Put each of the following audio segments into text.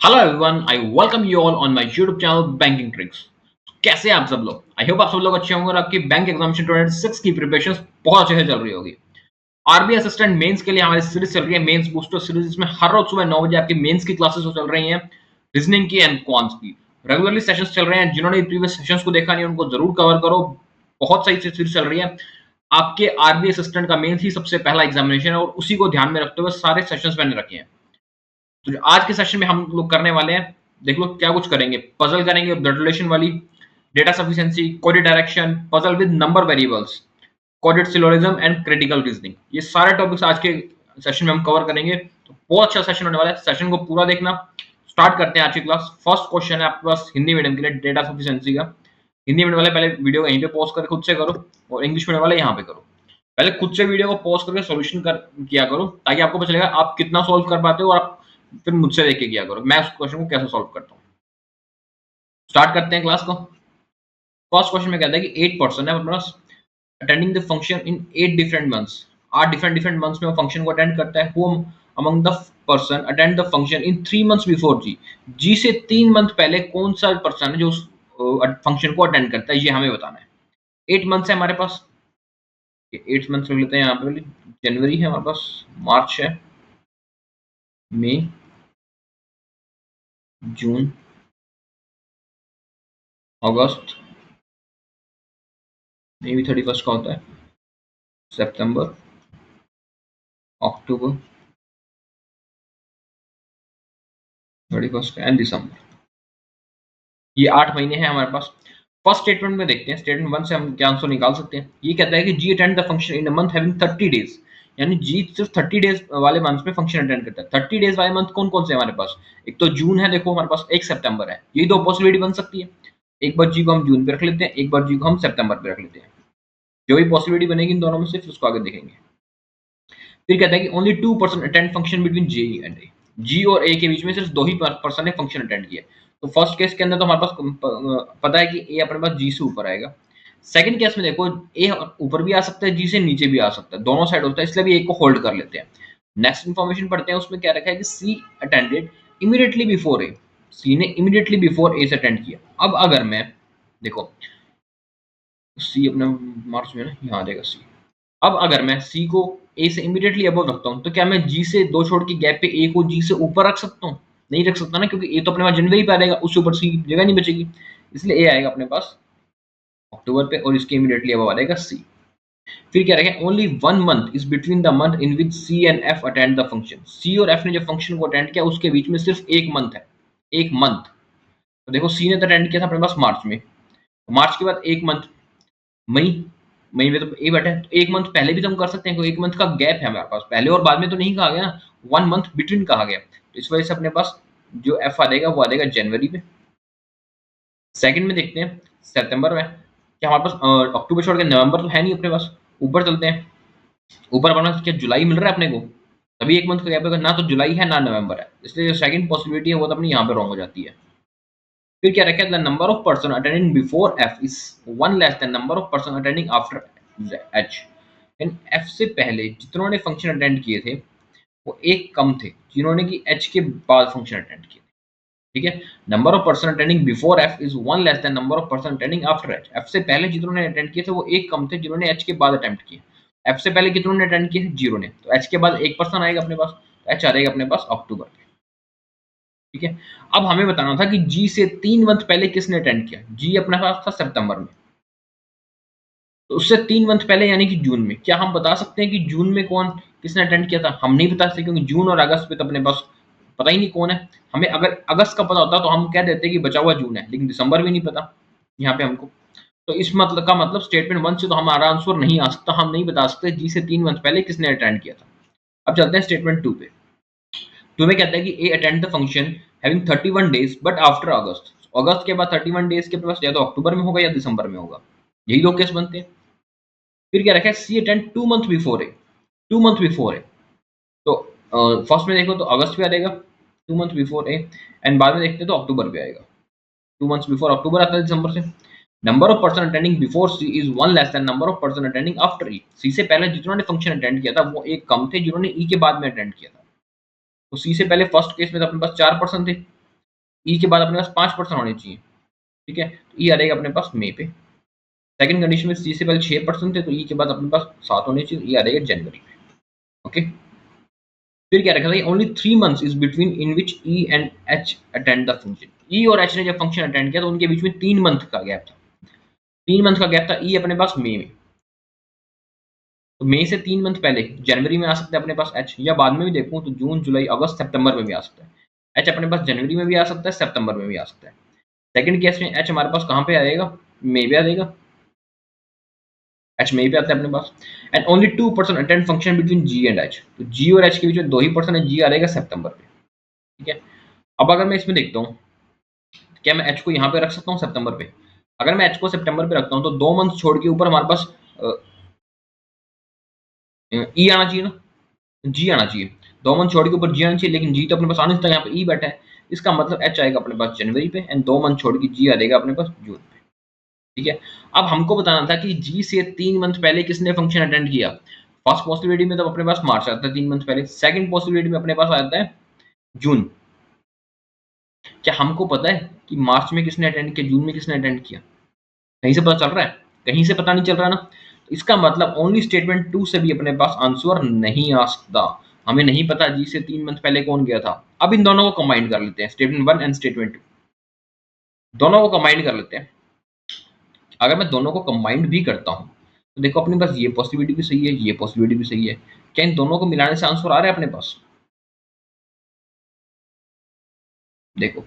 Hello everyone, I welcome you all on my YouTube channel banking tricks. कैसे हैं आप सब लोग? आई होप आप सब लोग अच्छे होंगे और आपकी बैंक एग्जामिनेशन 2026 की प्रिपरेशंस बहुत अच्छे से चल रही होगी। आरबीआई असिस्टेंट मेंस के लिए हमारी सीरीज चल रही है, मेंस बूस्टर सीरीज, जिसमें हर रोज सुबह 9 बजे आपकी मेंस की क्लासेस चल रही हैं, रीजनिंग की एंड क्वांट्स की। रेगुलरली सेशंस चल रहे हैं, जिन्होंने प्रीवियस सेशंस को देखा नहीं उनको जरूर कवर करो। बहुत सही से सीरीज चल रही है। आपके आरबीआई असिस्टेंट का मेंस ही सबसे पहला एग्जामिनेशन है और उसी को ध्यान में रखते हुए सारे सेशंस मैंने रखे हैं। तो जो आज के सेशन में हम लोग करने वाले हैं, देख लो क्या कुछ करेंगे। पजल करेंगे, ब्लड रिलेशन वाली, data sufficiency, coded direction, puzzle with number variables, coded syllogism and critical reasoning. ये सारे टॉपिक्स आज के सेशन में हम कवर करेंगे। तो बहुत अच्छा सेशन होने वाला है, सेशन को पूरा देखना। स्टार्ट करते हैं आज की क्लास। फर्स्ट क्वेश्चन है आपके पास हिंदी मीडियम के लिए, डेटा सफिशिएंसी का। हिंदी मीडियम वाले पहले वीडियो यहीं पे पॉज करके खुद से करो, और इंग्लिश मीडियम वाले यहाँ पे करो। पहले खुद से वीडियो को पॉज करके सॉल्यूशन कर किया करो, ताकि आपको पता चलेगा आप कितना सॉल्व कर पाते हो, और आप फिर मुझसे देख के किया करो मैं उस क्वेश्चन को कैसे सॉल्व करता हूँ। स्टार्ट करते हैं क्लास को। फर्स्ट क्वेश्चन में कहता है कि 8 पर्सन है अपने पास attending the function in 8 different months. 8 different months में वो फंक्शन को अटेंड करता है। Who among the person attend the function in 3 months before G. G से 3 मंथ पहले कौन सा पर्सन है जो उस फंक्शन को अटेंड करता है, ये हमें बताना है। 8 मंथ्स है हमारे पास। 8 मंथ्स रख लेते हैं यहाँ पे। जनवरी है हमारे पास, मार्च है, मई, जून, अगस्त, मे भी 31 का होता है, सितंबर, अक्टूबर, 31 एंड दिसंबर। ये 8 महीने हैं हमारे पास। फर्स्ट स्टेटमेंट में देखते हैं, स्टेटमेंट 1 से हम क्या आंसर निकाल सकते हैं। ये कहता है कि G attend the function in a month having 30 days. यानी जी सिर्फ 30 डेज वाले मंथ में फंक्शन अटेंड करता है। 30 डेज वाले मंथ कौन कौन से हमारे पास? एक तो जून है, देखो हमारे पास, एक सितंबर है। यही दो पॉसिबिलिटी बन सकती है। एक बार जी को हम जून पे रख लेते हैं, एक बार जी को हम सितंबर पे रख लेते हैं। जो भी पॉसिबिलिटी बनेगी इन दोनों में से, फिर उसको आगे देखेंगे। फिर कहता है कि only 2 person attend function between J and A. G और ए के बीच में सिर्फ 2 ही पर्सन ने फंक्शन अटेंड किया। तो फर्स्ट केस के अंदर तो हमारे पास पता है कि ए अपने पास जी से ऊपर आएगा। सेकंड केस में देखो, ए ऊपर भी आ सकता है, जी से नीचे भी आ सकता है, दोनों साइड होता है, इसलिए भी ए को होल्ड कर लेते हैं। नेक्स्ट इन्फॉर्मेशन पढ़ते हैं, उसमें क्या रखा है कि सी अटेंडेड इमीडिएटली बिफोर ए। सी ने इमीडिएटली बिफोर ए से अटेंड किया। अब अगर मैं, देखो सी अपने मार्क्स में ना यहाँ आ जाएगा सी। अब अगर मैं सी को ए से इमीडिएटली अबव रखता हूँ, तो क्या मैं जी से 2 छोड़ के गैप पे ए को जी से ऊपर रख सकता हूँ? नहीं रख सकता ना, क्योंकि ए तो अपने पास जनवरी पे आ जाएगा, उससे ऊपर सी जगह नहीं बचेगी। इसलिए ए आएगा अपने पास अक्टूबर पे, और इसके इमीडिएटली अबव आ जाएगा सी। फिर क्या रहेगा, only 1 month is between the month in which C and F attend the function. C और एफ ने जब फंक्शन को अटेंड किया, उसके बीच में सिर्फ 1 मंथ है। 1 मंथ। तो देखो सी ने तो अटेंड किया था अपने पास मार्च में, मार्च के बाद 1 मंथ मई। मई में तो ए बैठा है, तो 1 मंथ पहले भी तो हम कर सकते हैं, क्योंकि 1 मंथ का गैप है हमारे पास, पहले और बाद में तो नहीं कहा गया ना, 1 मंथ बिटवीन कहा गया। तो इस वजह से अपने पास जो एफ आ जाएगा वो आ जाएगा जनवरी में। सेकंड में देखते हैं सितंबर में, क्या हमारे पास अक्टूबर छोड़ के नवंबर तो है नहीं अपने पास। ऊपर चलते हैं, ऊपर अपने पास क्या जुलाई मिल रहा है अपने को? तभी 1 मंथ का गैप है, ना तो जुलाई है ना नवंबर है, इसलिए जो सेकंड पॉसिबिलिटी है वो तो अपनी यहाँ पे रॉन्ग हो जाती है। फिर क्या रखा है, the number of person attending before F is 1 less than number of person attending after H. In F से पहले जितनों ने फंक्शन अटेंड किए थे, वो एक कम थे जिन्होंने कि एच के बाद फंक्शन अटेंड किए थे। ठीक है, number of person attending before F is 1 less than number of person attending after H. F से पहले जितनों ने अटेंड किए थे वो एक कम थे जिन्होंने एच के बाद अटेम्प्ट किए। एफ से पहले कितनों ने अटेंड किए थे? 0 ने। तो एच के बाद एक पर्सन आएगा अपने पास, एच आ जाएगा अपने पास अक्टूबर में। ठीक है, अब हमें बताना था कि जी से 3 मंथ पहले किसने अटेंड किया। जी अपने पास था सितंबर में, तो उससे 3 मंथ पहले यानी कि जून में। क्या हम बता सकते हैं कि जून में कौन किसने अटेंड किया था? हम नहीं बता सकते, क्योंकि जून और अगस्त में तो अपने पास पता ही नहीं कौन है। हमें अगर अगस्त का पता होता तो हम कह देते कि बचा हुआ जून है, लेकिन दिसंबर भी नहीं पता यहाँ पे हमको। तो इस मतलब का मतलब स्टेटमेंट 1 से तो हमारा आंसर नहीं आ सकता, हम नहीं बता सकते जी से 3 मंथ पहले किसने अटेंड किया था। अब चलते हैं स्टेटमेंट 2 पे। 2 में कहता है कि A attend the function having 31 days but after August. अगस्त के बाद 31 डेज के पास या तो अक्टूबर में होगा या दिसंबर में होगा। यही दो केस बनते हैं। फिर क्या रखा है, सी attend 2 month before A. 2 month before A, तो फर्स्ट में देखो तो अगस्त पे आ जाएगा 2 मंथ बिफोर ए, एंड बाद में देखते हैं तो अक्टूबर पे आएगा। 2 मंथ्स बिफोर अक्टूबर आता है दिसंबर से। Number of person attending before C is 1 less than number of person attending after E. C से पहले जिन्होंने फंक्शन अटेंड किया था वो एक कम थे जिन्होंने ई के बाद में अटेंड किया था। तो सी से पहले फर्स्ट केस में तो अपने पास 4 पर्सन थे, ई के बाद अपने पास 5% होने चाहिए, ठीक है, तो ई आ जाएगा अपने पास मई पे। सेकंड कंडीशन में सी से पहले 6% थे, तो ई के बाद अपने पास 7 होने चाहिए, ई आ जाएगा जनवरी पे। ओके, फिर क्या रखा था, only 3 months is between in which E and H attend the function. E और एच ने जब फंक्शन अटेंड किया तो उनके बीच में 3 मंथ का गैप था, 3 मंथ का गैप था, ई अपने पास मई में, तो मई से 3 मंथ पहले जनवरी में आ सकता है अपने पास एच, या बाद में भी देखूं तो जून जुलाई अगस्त सितंबर में भी आ सकता है। एच अपने पास जनवरी में भी आ सकता है, सितंबर में भी आ सकता है। सेकंड केस में एच हमारे पास कहाँ पे आएगा, मई पे आ जाएगा, एच मई पे आता है अपने पास। And only 2% attend function between G and H, तो जी और एच के बीच में 2% है, जी आ रहेगा सितंबर पे, ठीक है। अब अगर मैं इसमें देखता हूँ, क्या मैं एच को यहाँ पे रख सकता हूँ सितंबर पे? अगर मैं एच को सितंबर पे रखता हूँ तो 2 मंथ छोड़ के ऊपर हमारे पास ई आना चाहिए ना, जी आना चाहिए। 2 मंथ छोड़ के ऊपर जी आना चाहिए, लेकिन जी तो अपने पास आने से यहाँ पे ई बैठा है, इसका मतलब एच आएगा अपने पास जनवरी पे, एंड 2 मंथ छोड़ के जी आ जाएगा अपने पास जून पे, ठीक है। अब हमको बताना था कि जी से 3 मंथ पहले किसने फंक्शन अटेंड किया। फर्स्ट पॉसिबिलिटी में तो अपने पास मार्च आता है 3 मंथ पहले, सेकंड पॉसिबिलिटी में अपने पास आता है जून। क्या हमको पता है कि मार्च में किसने अटेंड किया, जून में किसने अटेंड किया? कहीं से पता चल रहा है? कहीं से पता नहीं चल रहा ना। तो इसका मतलब ओनली स्टेटमेंट 2 से भी अपने पास आंसर नहीं आ सकता। हमें नहीं पता जी से 3 मंथ पहले कौन गया था। अब इन दोनों को कंबाइन कर लेते हैं, स्टेटमेंट 1 एंड स्टेटमेंट 2, दोनों को कंबाइन कर लेते हैं। अगर मैं दोनों को कंबाइंड भी करता हूँ तो देखो अपने पास ये पॉसिबिलिटी भी सही है, ये पॉसिबिलिटी भी सही है। क्या इन दोनों को मिलाने से आंसर आ रहा है अपने पास? देखो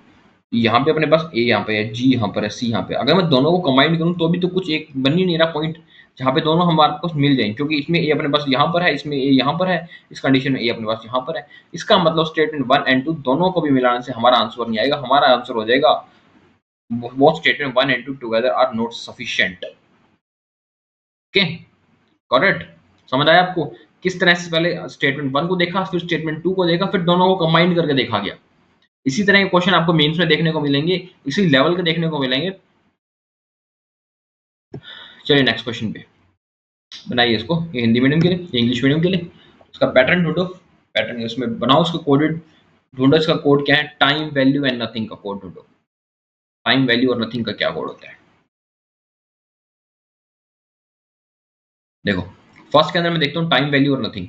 यहाँ पे अपने पास ए यहाँ पे है, जी यहाँ पर है, सी यहाँ पे। अगर मैं दोनों को कंबाइन करूँ तो भी तो कुछ एक बन ही नहीं रहा पॉइंट जहाँ पे दोनों हमारे पास मिल जाएंगे, क्योंकि इसमें ए अपने पास यहाँ पर है, इसमें ए यहाँ पर है, इस कंडीशन में ए अपने पास यहाँ पर है। इसका मतलब स्टेटमेंट 1 एंड 2 दोनों को भी मिलाने से हमारा आंसर नहीं आएगा, हमारा आंसर हो जाएगा both statement 1 and 2 together are not sufficient. Okay, correct. समझ आया आपको किस तरह से पहले स्टेटमेंट 1 को देखा, फिर स्टेटमेंट 2 को देखा, फिर दोनों को कंबाइन करके देखा गया। इसी तरह के क्वेश्चन आपको मेंस में देखने को मिलेंगे, इसी लेवल के देखने को मिलेंगे। चलिए नेक्स्ट क्वेश्चन पे बनाइए इसको, ये हिंदी मीडियम के लिए, ये इंग्लिश मीडियम के लिए। उसका पैटर्न ढूंढो, पैटर्न इसमें बनाओ, उसको कोडेड ढूंढो। इसका कोड क्या है, टाइम वैल्यू एंड नथिंग का कोड ढूंढो। टाइम वैल्यू और नथिंग का क्या कोड होता है? देखो फर्स्ट के अंदर मैं देखता हूँ टाइम वैल्यू और नथिंग,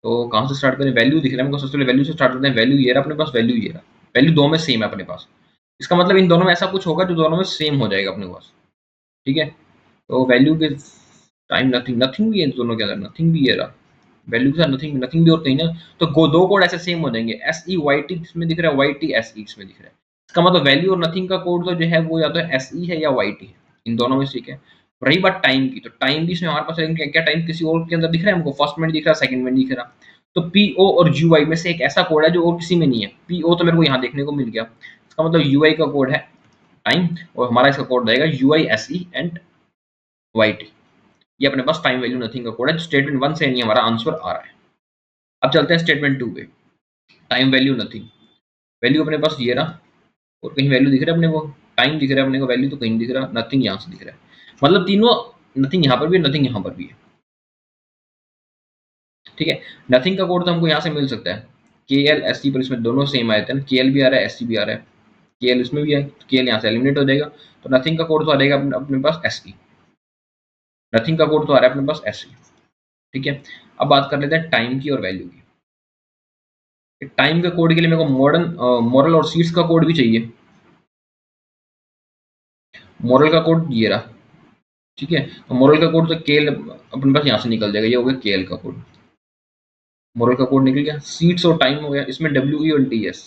तो कहाँ से स्टार्ट करें? वैल्यू दिख रहा है हमको, सबसे पहले वैल्यू से स्टार्ट करते हैं। वैल्यू ये रहा अपने पास, वैल्यू ये रहा, वैल्यू दो में सेम है अपने पास। इसका मतलब इन दोनों में ऐसा कुछ होगा जो दोनों में सेम हो जाएगा अपने पास, ठीक है। तो वैल्यू के टाइम नथिंग, नथिंग भी है दोनों के अंदर, नथिंग भी है रहा, वैल्यू के साथ नथिंग, नथिंग भी होता ही ना। तो दो कोड ऐसे सेम हो जाएंगे, एस ई वाई टी इसमें दिख रहा है, वाई टी एस ई इसमें दिख रहा है। इसका मतलब वैल्यू और नथिंग का कोड तो जो है वो या तो एस ई है या वाई टी है, इन दोनों में से ठीक है। रही बात टाइम की, तो टाइम भी इसमें हमारे पास क्या क्या टाइम किसी और के अंदर दिख रहा है हमको? फर्स्ट में दिख रहा है, सेकंड में दिख रहा। तो पी ओ और यू आई में से एक ऐसा कोड है जो और किसी में नहीं है। पी ओ तो मेरे को यहाँ देखने को मिल गया, इसका मतलब यू आई का कोड है टाइम, और हमारा इसका कोड रहेगा U I S E and Y T. ये अपने पास टाइम वैल्यू नथिंग का कोड है, स्टेटमेंट 1 से नहीं हमारा आंसर आ रहा है। अब चलते हैं स्टेटमेंट 2 पे। टाइम वैल्यू नथिंग, वैल्यू अपने पास ये रहा, और कहीं वैल्यू दिख रहा है अपने को, टाइम दिख रहा है अपने को, वैल्यू तो कहीं नहीं दिख रहा, नथिंग यहाँ से दिख रहा है। मतलब तीनों, नथिंग यहाँ पर भी है, नथिंग यहाँ पर भी है, ठीक है। नथिंग का कोड तो हमको यहाँ से मिल सकता है, के एल एस टी पर, इसमें दोनों सेम आए थे, के एल भी आ रहा है, एस टी भी आ रहा है, के एल इसमें भी है, के एल यहाँ से एलिमिनेट हो जाएगा, तो नथिंग का कोड तो आ जाएगा अपने पास एस टी, नथिंग का कोड तो आ रहा है अपने पास एस टी, ठीक है। अब बात कर लेते हैं टाइम की और वैल्यू की। टाइम के कोड के लिए मेरे को मॉडल और सीट्स का कोड भी चाहिए। मॉडल का कोड ये रहा, ठीक है। तो मॉडल का कोड तो केएल अपने पास यहाँ से निकल जाएगा, ये हो गया केएल का कोड, मॉडल का कोड निकल गया। सीट्स और टाइम हो गया, इसमें डब्ल्यू ई और टी एस।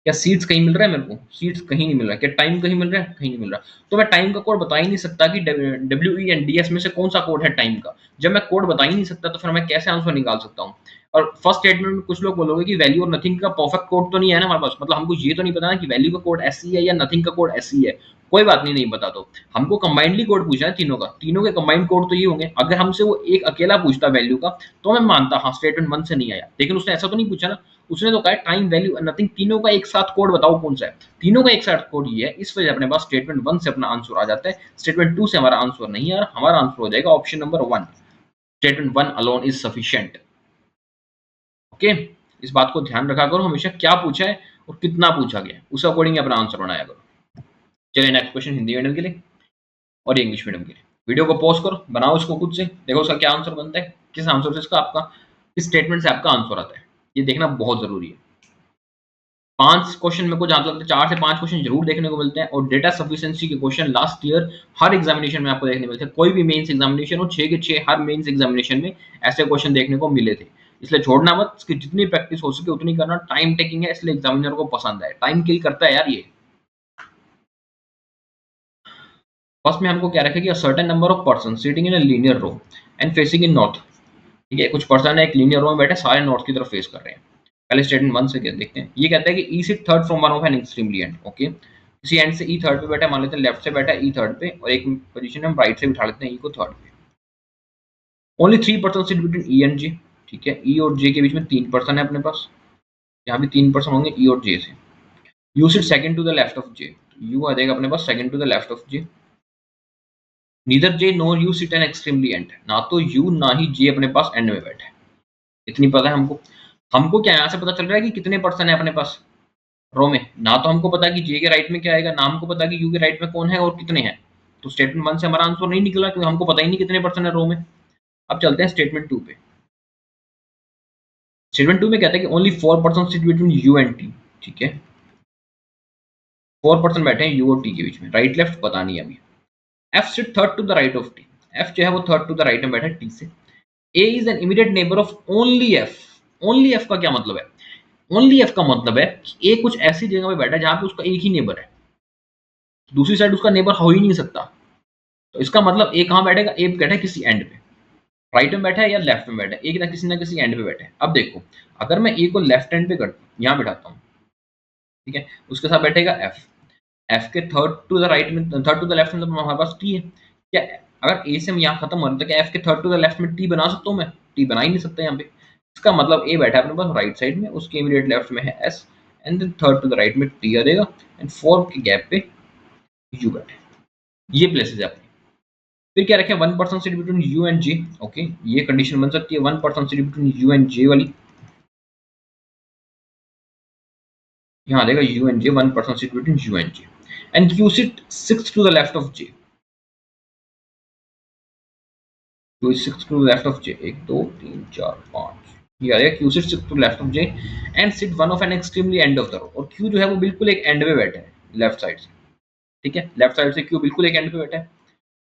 क्या सीट्स कहीं मिल रहा है मेरे को? सीट्स कहीं नहीं मिल रहा। क्या टाइम कहीं मिल रहा है? कहीं नहीं मिल रहा। तो मैं टाइम का कोड बता ही नहीं सकता कि W E and D S में से कौन सा कोड है टाइम का। जब मैं कोड बता ही नहीं सकता तो फिर मैं कैसे आंसर निकाल सकता हूँ? और फर्स्ट स्टेटमेंट में कुछ लोग बोलोगे कि वैल्यू और नथिंग का परफेक्ट कोड तो नहीं है ना हमारे पास, मतलब हमको ये तो नहीं पता ना कि वैल्यू का कोड ऐसी है या नथिंग का कोड ऐसी है। कोई बात नहीं, नहीं पता तो हमको कंबाइंडली कोड पूछना है तीनों का, तीनों के कंबाइंड कोड तो ये होंगे। अगर हमसे वो एक अकेला पूछता वैल्यू का तो मैं मानता हाँ स्टेटमेंट 1 से नहीं आया, लेकिन उसने ऐसा तो नहीं पूछा ना। उसने तो कहा टाइम वैल्यू नथिंग, तीनों का एक साथ कोड बताओ कौन सा है। तीनों का एक साथ कोड ये है, इस वजह से अपने पास स्टेटमेंट 1 से अपना आंसर आ जाता है, स्टेटमेंट 2 से हमारा आंसर नहीं आ रहा। हमारा आंसर हो जाएगा option number 1, statement 1 alone is sufficient. Okay, इस बात को ध्यान रखा करो हमेशा, क्या पूछा है और कितना पूछा गया, उस अकॉर्डिंग अपना आंसर बनाया करो। चलिए नेक्स्ट क्वेश्चन हिंदी मीडियम के लिए और इंग्लिश मीडियम के लिए। वीडियो को पॉज करो, बनाओ इसको खुद से, देखो उसका क्या आंसर बनता है, किस आंसर से इसका आपका, किस स्टेटमेंट से आपका आंसर आता है, ये देखना बहुत जरूरी है। 5 क्वेश्चन मेरे को जहां तक लगता है 4 से 5 क्वेश्चन जरूर देखने को मिलते हैं, और डेटा सफिशिएंसी के क्वेश्चन लास्ट ईयर हर एग्जामिनेशन में आपको देखने मिलते हैं। कोई भी मेंस एग्जामिनेशन हो, 6 के 6 हर मेंस एग्जामिनेशन में ऐसे क्वेश्चन देखने को मिले थे। इसलिए छोड़ना मत, इसकी जितनी प्रैक्टिस हो सके उतनी करना। टाइम टेकिंग है, इसलिए एग्जामिनर को पसंद है, टाइम किल करता है यार ये। फर्स्ट में हमको क्या रखेगी, a certain number of person sitting in a linear row and facing in north. ठीक है, कुछ पर्सन है एक लीनियर रो में बैठे, सारे नॉर्थ की तरफ फेस कर रहे हैं। पहले स्टेटमेंट 1 से क्या देखते हैं, ये कहता है कि E sit third from one of an extremely end. Okay, किसी एंड से ई थर्ड पे बैठा है, मान लेते हैं लेफ्ट से बैठा है ई थर्ड पे, और एक पोजीशन में हम राइट से बिठा लेते हैं ई को थर्ड पे। Only 3 person sit between E and J. ठीक है, ई और जे के बीच में 3 पर्सन है अपने पास, यहाँ भी 3 पर्सन होंगे ई और जे से। U sit second to the left of J, U आ जाएगा अपने पास second to the left of J. Neither J nor U sit an extremely end, ना तो यू ना ही जे अपने पास एंड में बैठे। इतनी पता है हमको। हमको क्या यहाँ से पता चल रहा है कि कितने पर्सन है अपने पास रो में, ना तो हमको पता कि जे के राइट में क्या आएगा, ना हमको पता कि यू के राइट में कौन है और कितने हैं। तो स्टेटमेंट 1 से हमारा आंसर नहीं निकला, क्योंकि हमको पता ही नहीं कितने पर्सन है रो में। अब चलते हैं स्टेटमेंट 2 पे। स्टेटमेंट 2 में कहता है कि only 4 person sit between U and T. ठीक है, 4 पर्सन बैठे हैं यू और टी के बीच में, राइट लेफ्ट पता नहीं अभी। F sit third to the right of T, F जो है वो थर्ड टू द राइट में बैठा है टी से। A is an immediate neighbour of only F. Only F का क्या मतलब है, ओनली एफ का मतलब है कि ए कुछ ऐसी जगह पे बैठा है जहां पे उसका एक ही नेबर है, दूसरी साइड उसका नेबर हो ही नहीं सकता। तो इसका मतलब ए कहां बैठेगा, ए बैठा है किसी एंड पे, राइट में बैठा है या लेफ्ट में बैठा है, एक ना किसी एंड पे बैठा है। अब देखो, अगर मैं ए को लेफ्ट एंड पे करता हूँ, यहाँ बैठाता हूँ, ठीक है, उसके साथ बैठेगा एफ, एफ के थर्ड टू द राइट में, थर्ड टू द लेफ्ट में तो हमारे पास टी है। क्या अगर ए से हम यहाँ खत्म हो रहा था, क्या एफ के थर्ड टू द लेफ्ट में टी बना सकता हूँ मैं, टी बना ही नहीं सकता यहाँ पे। इसका मतलब ए बैठा है अपने पास राइट साइड में, उसके इमीडिएट लेफ्ट में है S, and then third to the right में टी आ जाएगा, एंड फोर के गैप पे यू बैठे। ये प्लेसेस है अपनी। फिर क्या रखें, 1 person sit between U and J. Okay, ये कंडीशन बन सकती है 1 person sit between U and J वाली। यहाँ आ जाएगा U and J, 1 person sit between U and J, and Q sit six to the left of J. Q six to the left of J, 1 2 3 4 5, ये आ जाएगा Q sit six to left of J and sit one of an extremely end of the row. और Q जो है वो बिल्कुल एक and पे बैठे हैं लेफ्ट साइड से। ठीक है, लेफ्ट साइड से क्यू बिल्कुल एक एंड पे बैठा है।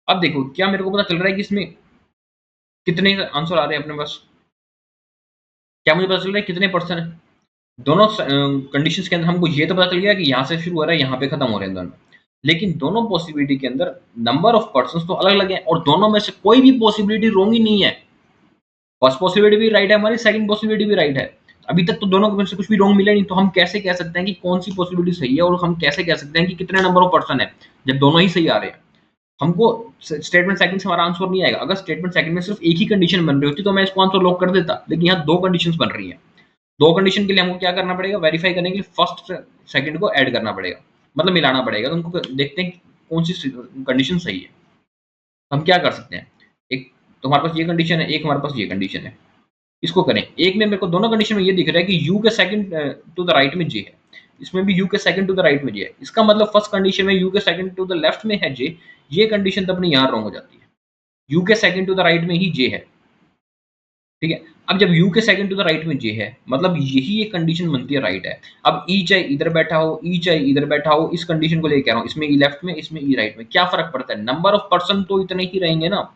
अब देखो, क्या मेरे को पता चल रहा है कि इसमें कितने आंसर आ रहे हैं अपने पास, क्या मुझे पता चल रहा है कितने पर्सन है दोनों कंडीशंस के अंदर। हमको ये तो पता चल गया कि यहाँ से शुरू हो रहा है, यहाँ पे खत्म हो रहे हैं दोनों, लेकिन दोनों पॉसिबिलिटी के अंदर नंबर ऑफ पर्सन तो अलग अलग है, और दोनों में से कोई भी पॉसिबिलिटी रॉन्ग ही नहीं है। फर्स्ट पॉसिबिलिटी भी राइट है हमारी, सेकंड पॉसिबिलिटी भी राइट है। अभी तक तो दोनों में से कुछ भी रॉन्ग मिला नहीं, तो हम कैसे कह सकते हैं कि कौन सी पॉसिबिलिटी सही है, और हम कैसे कह सकते हैं कि कितने नंबर ऑफ पर्सन है, जब दोनों ही सही आ रहे हैं। हमको स्टेटमेंट सेकंड से हमारा आंसर नहीं आएगा। अगर स्टेटमेंट सेकंड में सिर्फ एक ही कंडीशन बन रही होती तो मैं इसको आंसर लॉक कर देता, लेकिन यहाँ दो कंडीशंस बन रही हैं। दो कंडीशन के लिए हमको क्या करना पड़ेगा, वेरीफाई करने के लिए फर्स्ट सेकंड को ऐड करना पड़ेगा, मतलब मिलाना पड़ेगा। तो उनको देखते हैं कौन सी कंडीशन सही है। हम क्या कर सकते हैं, एक तो हमारे पास ये कंडीशन है, एक हमारे पास ये कंडीशन है, इसको करें। एक में मेरे को दोनों कंडीशन में ये दिख रहा है कि यू के सेकंड टू द राइट में जे है, इसमें भी यू के सेकंड टू द राइट में जे है। इसका मतलब फर्स्ट कंडीशन में यू के सेकंड टू द लेफ्ट में है जे, ये कंडीशन तो अपनी यहाँ रॉन्ग हो जाती है, यू के सेकंड टू द राइट में ही जे है। ठीक है, अब जब यू के सेकंड टू द राइट में जे है, मतलब यही एक कंडीशन बनती है राइट है। अब ई चाहे इधर बैठा हो, ई चाहे इधर बैठा हो, इस कंडीशन को लेके कह रहा हूँ, इसमें ई लेफ्ट में, इसमें ई राइट में, क्या फर्क पड़ता है, नंबर ऑफ पर्सन तो इतने ही रहेंगे ना।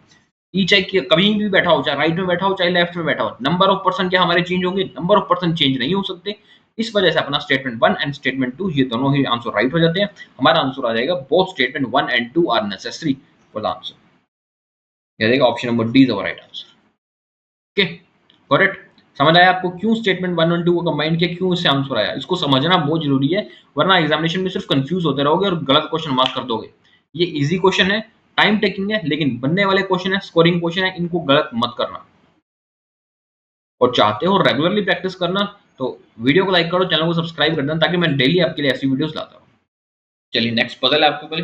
ई चाहे कभी भी बैठा हो, चाहे राइट में बैठा हो चाहे लेफ्ट में बैठा हो, नंबर ऑफ पर्सन क्या हमारे चेंज होंगे, नंबर ऑफ पर्सन चेंज नहीं हो सकते। इस वजह से अपना स्टेटमेंट 1 एंड स्टेटमेंट 2 ये दोनों ही आंसर राइट हो जाते हैं। हमारा आंसर आ जाएगा both statement 1 and 2 are necessary for the answer. ये जाएगा option number D is our right answer. Okay, correct. समझ आया आपको क्यों स्टेटमेंट 1 और 2 को कंबाइन किया, क्यों इससे आंसर आया, इसको समझना बहुत जरूरी है, वरना एग्जामिनेशन में सिर्फ कंफ्यूज होते रहोगे और गलत क्वेश्चन मार्क कर दोगे। ये इजी क्वेश्चन है, टाइम टेकिंग है, लेकिन बनने वाले क्वेश्चन है, स्कोरिंग क्वेश्चन है, इनको गलत मत करना। और चाहते हो रेगुलरली प्रैक्टिस करना तो वीडियो को लाइक करो, चैनल को सब्सक्राइब कर देना, ताकि मैं डेली आपके लिए ऐसी वीडियोस लाता रहूं। चलिए नेक्स्ट पजल है आपके पहले,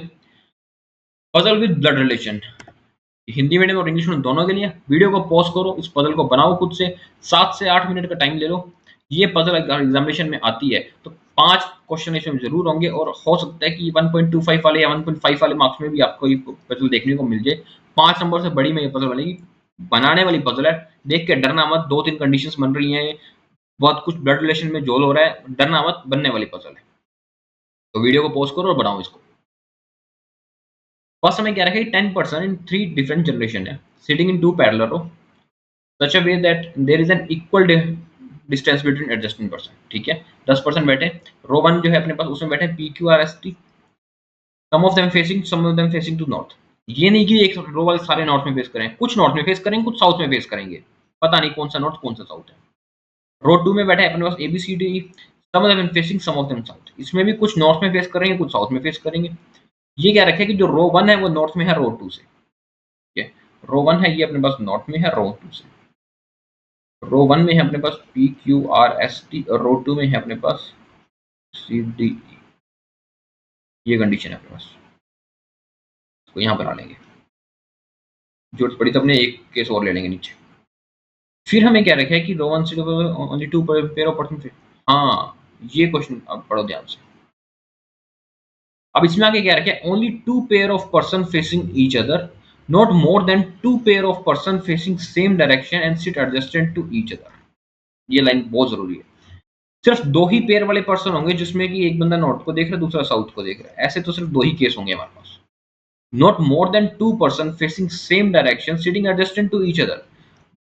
puzzle with blood relation, Hindi medium और इंग्लिश मीडियम दोनों के लिए। वीडियो को पॉज करो, इस पजल को बनाओ खुद से, 7 से 8 मिनट का टाइम ले लो। ये पजल एग्जामिनेशन में आती है तो 5 क्वेश्चन इसमें जरूर होंगे और हो सकता है कि 1.25 वाले या 1.5 वाले मार्क्स में भी आपको ये पजल देखने को मिल जाए। 5 नंबर से बड़ी में ये पजल बनेगी। बनाने वाली पजल है, देख के डरना मत। 2-3 कंडीशंस बन रही हैं, बहुत कुछ ब्लड रिलेशन में जोल हो रहा है, डरना मत, बनने वाली पजल है। तो वीडियो को पॉज करो और बनाओ इसको। फर्स्ट हमें क्या रखा है, 10 पर्सन इन 3 डिफरेंट जनरेशन है, sitting in 2 parallel row such a way that there is an equal distance between adjusting person. ठीक है, 10 पर्सन बैठे, रो 1 जो है अपने पास उसमें बैठे P Q R S T, some of them facing, some of them facing to north. ये नहीं कि एक रो वाले सारे नॉर्थ में फेस करें, कुछ नॉर्थ में फेस करेंगे, कुछ साउथ में फेस करेंगे, पता नहीं कौन सा नॉर्थ कौन सा साउथ है। रो 2 में बैठा है अपने पास A B C D, some of them facing, some of them south. इसमें भी कुछ नॉर्थ में फेस करेंगे, कुछ साउथ में फेस करेंगे। ये क्या रखे कि जो रो 1 है वो नॉर्थ में है रो 2 से। ठीक है, रो 1 है ये अपने पास नॉर्थ में है रो 2 से। रो 1 में है अपने पास P Q R S T और रो 2 में है अपने पास सी डी ई। ये कंडीशन है अपने पास, इसको यहाँ बना लेंगे। जरूरत पड़ी तो अपने एक केस और ले लेंगे नीचे। फिर हमें क्या रखा है कि रो 1 से ओनली 2 पेयर ऑफ पर्सन। हाँ, ये क्वेश्चन अब पढ़ो ध्यान से। अब इसमें आगे क्या रखा है, only 2 pair of person facing each other, not more than 2 pair of person facing same direction and sit adjusted to each other. ये लाइन बहुत जरूरी है। सिर्फ 2 ही पेयर वाले पर्सन होंगे जिसमें कि एक बंदा नॉर्थ को देख रहा है, दूसरा साउथ को देख रहा है। ऐसे तो सिर्फ 2 ही केस होंगे हमारे पास। Not more than 2 person facing same direction sitting adjusted to each other.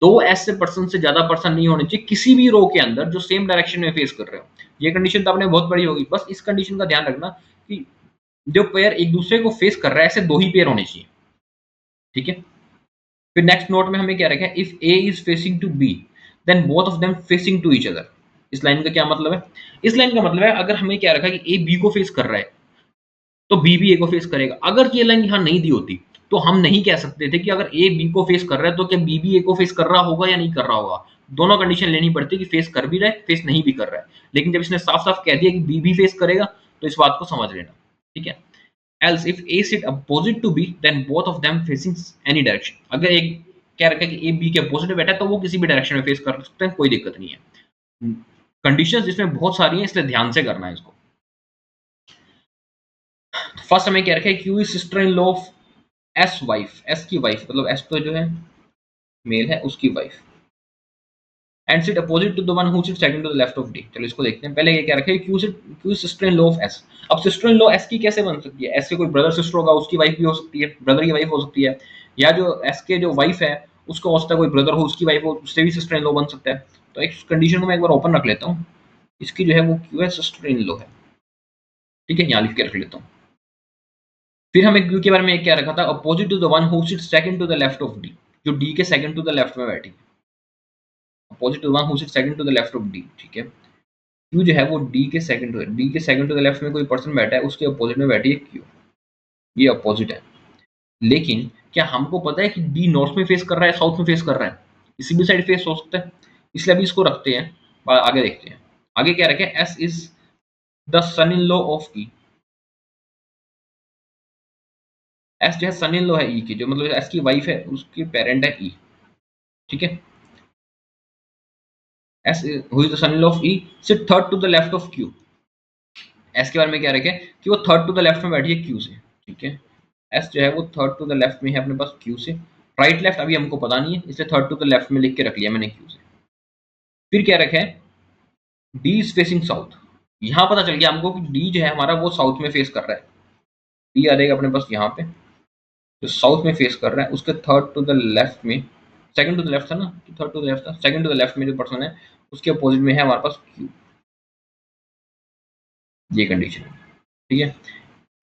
2 ऐसे पर्सन से ज्यादा पर्सन नहीं होने चाहिए किसी भी रो के अंदर जो सेम डायरेक्शन में फेस कर रहे हो। ये कंडीशन तो आपने बहुत बड़ी होगी, बस इस कंडीशन का ध्यान रखना कि जो पेयर एक दूसरे को फेस कर रहा है ऐसे 2 ही पेयर होने चाहिए। ठीक है, फिर नेक्स्ट नोट में हमें क्या रखा है, if A is facing to B then both of them facing to each other. इस लाइन का क्या मतलब है, इस लाइन का मतलब है अगर हमें क्या रखा है कि ए बी को फेस कर रहा है तो बी भी ए को फेस करेगा। अगर ये लाइन यहाँ नहीं दी होती तो हम नहीं कह सकते थे कि अगर ए बी को फेस कर रहा है तो क्या बी भी ए को फेस कर रहा होगा या नहीं कर रहा होगा। दोनों कंडीशन लेनी पड़ती है कि फेस कर भी रहा है, फेस नहीं भी कर रहा है। लेकिन जब इसने साफ साफ कह दिया कि बी भी फेस करेगा तो इस बात को समझ लेना। ठीक है, else if a sit opposite to b then both of them facing any direction। अगर एक क्या रखा है कि ए बी के अपोजिट में बैठा है तो वो किसी भी डायरेक्शन में फेस कर सकते हैं, कोई दिक्कत नहीं है। कंडीशंस इसमें बहुत सारी हैं, इसलिए ध्यान से करना है इसको। फर्स्ट हमें क्या रखा है, Q is sister in law of S wife, S की वाइफ मतलब एस तो जो है मेल है उसकी wife, and sit opposite to the one who sit second to the left of D. चलो इसको देखते हैं। पहले ये क्या रखे, Q sister in law of S. अब सिस्टर इन लॉ एस की कैसे बन सकती है, एस के कोई ब्रदर सिस्टर होगा, उसकी वाइफ भी हो सकती है, ब्रदर की वाइफ हो सकती है, या जो एस के जो वाइफ है उसको हो सकता है कोई ब्रदर हो उसकी वाइफ हो, उससे भी सिस्टर इन लॉ बन सकता है। तो एक कंडीशन को मैं एक बार ओपन रख लेता हूँ, इसकी जो है वो क्यू है सिस्टर इन लॉ है। ठीक है, यहाँ लिख के रख लेता हूँ। फिर हमें क्यू के बारे में क्या रखा था, opposite to the one who sit second to the left of D, जो डी के सेकंड टू द लेफ्ट में बैठी है। Opposite to the one who sit second to the left of D. ठीक है, क्यू जो है वो डी के सेकंड टू द लेफ्ट में कोई पर्सन बैठा है, उसके अपोजिट में बैठी है क्यू। ये अपोजिट है। लेकिन क्या हमको पता है कि डी नॉर्थ में फेस कर रहा है साउथ में फेस कर रहा है, किसी भी साइड फेस हो सकता है, इसलिए अभी इसको रखते हैं, आगे देखते हैं। आगे क्या रखे, S is the son in law of E. S जो है सन इन लॉ है ई की, जो मतलब एस की वाइफ है उसकी पेरेंट है ई। ठीक है, S who is the son in law of E sit third to the left of Q. S के बारे में क्या रखे कि वो थर्ड टू द लेफ्ट में बैठी है क्यू से। ठीक है, एस जो है वो थर्ड टू द लेफ्ट में है अपने पास क्यू से। राइट लेफ्ट अभी हमको पता नहीं है, इसलिए थर्ड टू द लेफ्ट में लिख के रख लिया मैंने क्यू से। फिर क्या रखे, डी इज फेसिंग साउथ। यहाँ पता चल गया हमको कि डी जो है हमारा वो साउथ में फेस कर रहा है। डी आ जाएगा अपने पास यहाँ पे, जो साउथ में फेस कर रहा है उसके थर्ड टू द लेफ्ट में, सेकंड टू द लेफ्ट था ना, थर्ड टू द लेफ्ट था, सेकंड टू द लेफ्ट में जो पर्सन है उसके अपोजिट में है हमारे पास क्यू। ये कंडीशन है। ठीक है,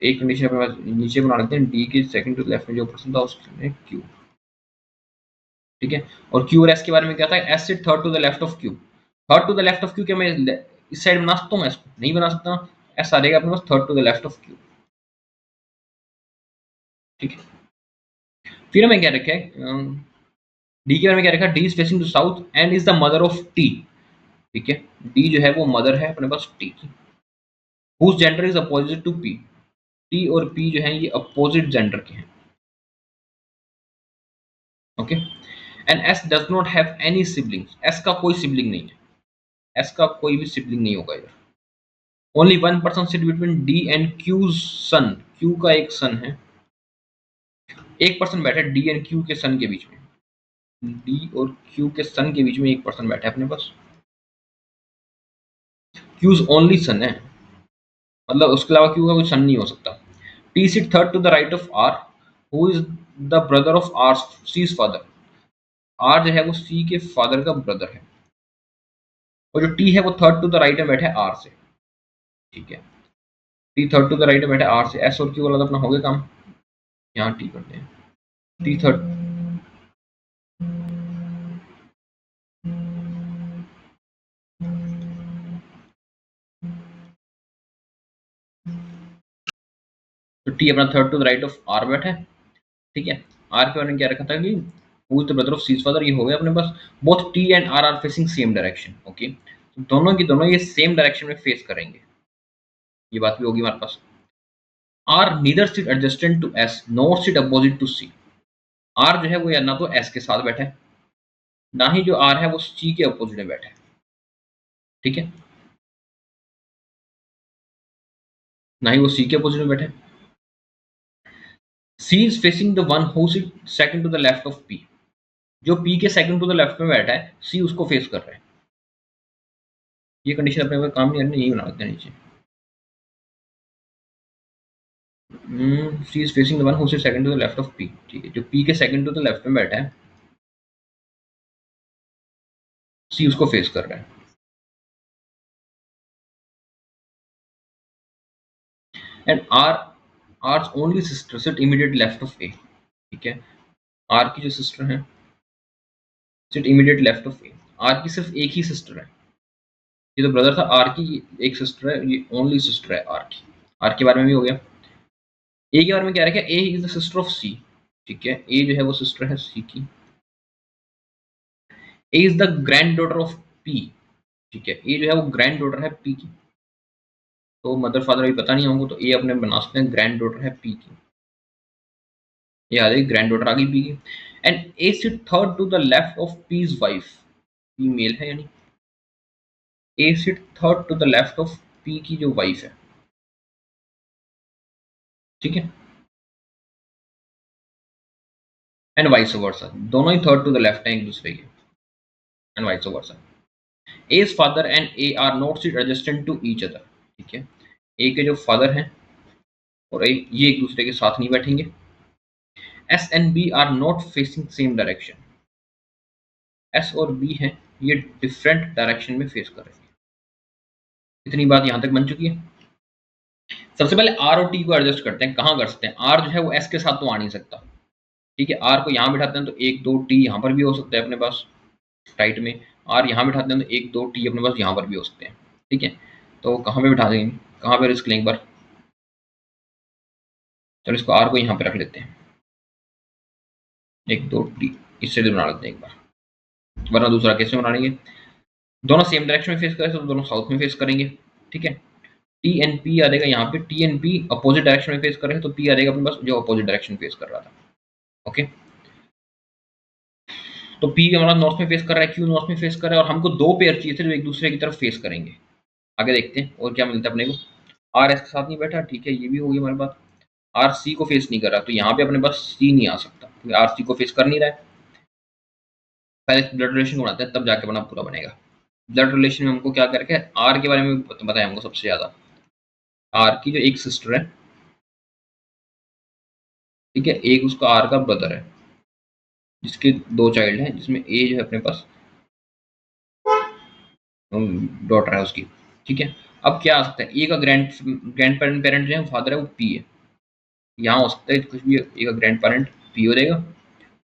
एक कंडीशन अपने पास नीचे बना लेते हैं, डी के सेकंड टू लेफ्ट में जो पर्सन था उसमें क्यू। ठीक है, और क्यू और एस के बारे में क्या था, S sit third to the left of Q. Third to the left of Q क्या मैं इस साइड बना सकता हूँ, मैं इसको नहीं बना सकता, एस आ जाएगा अपने पास third to the left of Q. ठीक है, फिर हमें क्या रखा है, डी के बारे में क्या रखा, D is facing to south and is the mother of T. ठीक है, डी जो है वो मदर है अपने पास टी की, whose gender is opposite to P. T और पी जो है ये अपोजिट जेंडर के हैं। Okay, and S does not have any siblings. S का कोई सिबलिंग नहीं है, एस का कोई भी सिबलिंग नहीं होगा इधर। Only one person sit between D and Q's son, Q का एक सन है, एक पर्सन बैठा है डी एंड क्यू के सन के बीच में, डी और क्यू के सन के बीच में एक पर्सन बैठा है अपने पास, क्यूज ओनली सन है, मतलब उसके अलावा क्यू का कोई सन नहीं हो सकता। T sit third to the right of R, who is the brother of R, C's father, R जो है वो सी के फादर का ब्रदर है, और जो टी है वो थर्ड टू द राइट में बैठा है आर से, ठीक है। T third to the right में बैठा है आर से, एस और क्यू वाला तो अपना हो गया काम, यहाँ टी करते हैं, टी थर्ड, तो टी अपना third to the right of R बैठा है, ठीक है। आर के बारे में क्या रखा था कि who is the brother of C's father, ये हो गया अपने पास। Both T and R are facing same direction, okay, तो दोनों की दोनों ये सेम डायरेक्शन में फेस करेंगे, ये बात भी होगी हमारे पास। R neither sit adjacent to S nor sit opposite to C, R जो है वो या ना तो एस के साथ बैठा है, ना ही जो आर है वो सी के अपोजिट में बैठा है, ठीक है, ना ही वो सी के अपोजिट में बैठा है। C is facing the one who sit second to the left of P, जो पी के सेकंड टू द लेफ्ट में बैठा है सी उसको फेस कर रहा है, ये कंडीशन अपने को काम नहीं करनी, यही बना देते हैं नीचे। C is facing the one who sit second to the left of P, ठीक है, जो पी के सेकंड टू द लेफ्ट में बैठा है सी उसको फेस कर रहा है। And R, R's only sister sit immediate left of A, ठीक है, आर की जो सिस्टर है sit immediate left of A, R की सिर्फ एक ही सिस्टर है, ये तो ब्रदर था, आर की एक सिस्टर है, ये ओनली सिस्टर है आर की। आर के बारे में भी हो गया। ए के बारे में क्या रखा, ए इज द सिस्टर ऑफ सी, ठीक है, ए जो है वो सिस्टर है सी की। A is the granddaughter of P, ठीक है, ए जो है वो ग्रैंड डॉटर है पी की, तो मदर फादर अभी पता नहीं होंगे तो ए अपने बना सकते हैं ग्रैंड डॉटर है पी की, ये आ गई ग्रैंड डॉटर आ गई पी की। And A sit third to the left of P's wife, P male है यानी A sit third to the left of P की जो वाइफ है, ठीक है, एंड वाइस वर्सा, दोनों ही थर्ड टू द लेफ्ट हैं एक दूसरे के, and vice versa. A's father and A are not sit adjacent to each other, ठीक है, ए के जो फादर हैं और ए ये एक दूसरे के साथ नहीं बैठेंगे। S and B are not facing same direction, S और बी हैं ये डिफरेंट डायरेक्शन में फेस कर रहे हैं। इतनी बात यहां तक बन चुकी है। सबसे पहले आर और टी को एडजस्ट करते हैं, कहाँ कर सकते हैं, आर जो है वो एस के साथ तो आ नहीं सकता, ठीक है, आर को यहाँ बिठाते हैं तो एक दो टी यहाँ पर भी हो सकता है अपने पास राइट में, आर यहाँ बिठाते हैं तो एक दो टी अपने पास यहाँ पर भी हो सकते हैं, ठीक है, तो कहाँ पे बिठा देंगे, कहाँ पे रिस्क लेंगे एक बार, चलो इसको आर को यहाँ पे रख लेते हैं, एक दो टी इससे भी बना लेते हैं एक बार, वरना दूसरा कैसे बना लेंगे, दोनों सेम डायरेक्शन में फेस करें तो दोनों साउथ में फेस करेंगे, ठीक है। टी एन पी आ जाएगा यहाँ पे, T and P opposite direction में फेस कर रहे हैं तो पी आ जाएगा अपने पास जो अपोजिट डायरेक्शन फेस कर रहा था, ओके। तो पी हमारा नॉर्थ में फेस कर रहा है, क्यू नॉर्थ में फेस कर रहा है, और हमको दो पेयर चाहिए थे जो एक दूसरे की तरफ फेस करेंगे। आगे देखते हैं और क्या मिलता है अपने को। आर एस के साथ नहीं बैठा, ठीक है, ये भी होगी हमारे पास। आर सी को फेस नहीं कर रहा तो यहाँ पे अपने पास सी नहीं आ सकता क्योंकि आर सी को फेस कर नहीं रहा है। पहले ब्लड रिलेशन बनाते हैं तब जाके अपना पूरा बनेगा। ब्लड रिलेशन में हमको क्या करके आर के बारे में बताया हमको सबसे ज्यादा, आर की जो एक सिस्टर है, ठीक है, एक उसका आर का ब्रदर है जिसके दो चाइल्ड हैं, जिसमें ए जो है अपने पास डॉटर है उसकी, ठीक है। अब क्या आ सकता है, ए का ग्रैंड पेरेंट पेरेंट जो है फादर है वो पी है, यहाँ हो सकता है कुछ भी, ए का ग्रैंड पेरेंट पी हो जाएगा।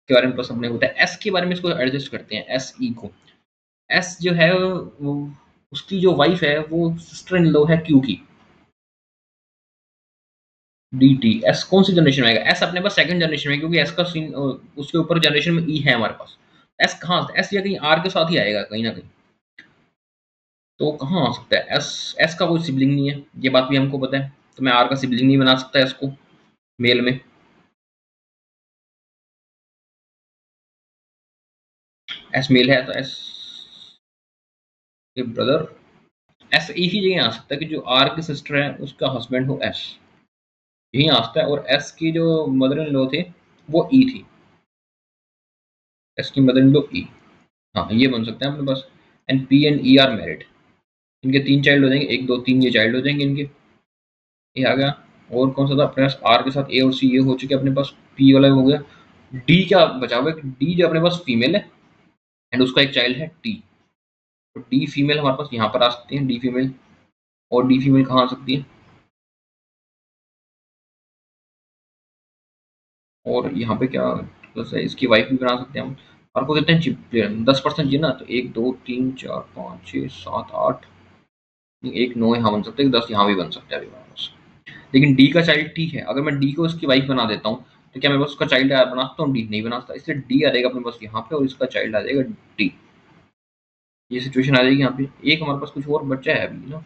के बारे में बस अपने होता है। एस के बारे में इसको एडजस्ट करते हैं, एस ई को, एस जो है वो उसकी जो वाइफ है वो सिस्टर इन लॉ है क्यू की, डी टी, एस कौन सी जनरेशन में आएगा, एस अपने पास सेकंड जनरेशन में, क्योंकि एस का सीन उसके ऊपर जनरेशन में ई है हमारे पास। एस कहाँ, एस या कहीं आर के साथ ही आएगा कहीं ना कहीं, तो कहाँ आ सकता है एस, एस का कोई सिबलिंग नहीं है, ये बात भी हमको पता है, तो मैं आर का सिबलिंग नहीं बना सकता एस को मेल में। एस मेल है तो एस के ब्रदर, एस एक ही जगह आ सकता है कि जो आर की सिस्टर है उसका हस्बैंड हो एस, यही आ सकता है। और एस की जो मदर इन लॉ थे वो ई थी, एस की मदर इन लॉ ई। हाँ ये बन सकता है अपने पास। And P and E are married, इनके 3 चाइल्ड हो जाएंगे, 1 2 3 ये चाइल्ड हो जाएंगे इनके। ये आ गया। और कौन सा था अपने पास, आर के साथ ए और सी ये हो चुके अपने पास, पी वाला हो गया। डी क्या बचा हुआ है, डी जो अपने पास फीमेल है एंड उसका एक चाइल्ड है टी। तो डी फीमेल हमारे पास यहाँ पर आ सकती है, डी फीमेल। और डी फीमेल कहाँ आ सकती है, और यहाँ पे क्या बस है, इसकी वाइफ भी बना सकते हैं हम। और को कितने 10% चाहिए ना, तो 1 2 3 4 5 6 7 8, एक 9 यहाँ बन सकते हैं, 10 यहाँ भी बन सकते हैं अभी हमारे पास। लेकिन डी का चाइल्ड टी है, अगर मैं डी को उसकी वाइफ बना देता हूँ तो क्या मैं बस उसका चाइल्ड बना सकता हूँ, डी नहीं बना सकता, इसलिए डी आ जाएगा अपने पास यहाँ पे और इसका चाइल्ड आ जाएगा डी। ये सिचुएशन आ जाएगी यहाँ पे। एक हमारे पास कुछ और बच्चा है अभी ना,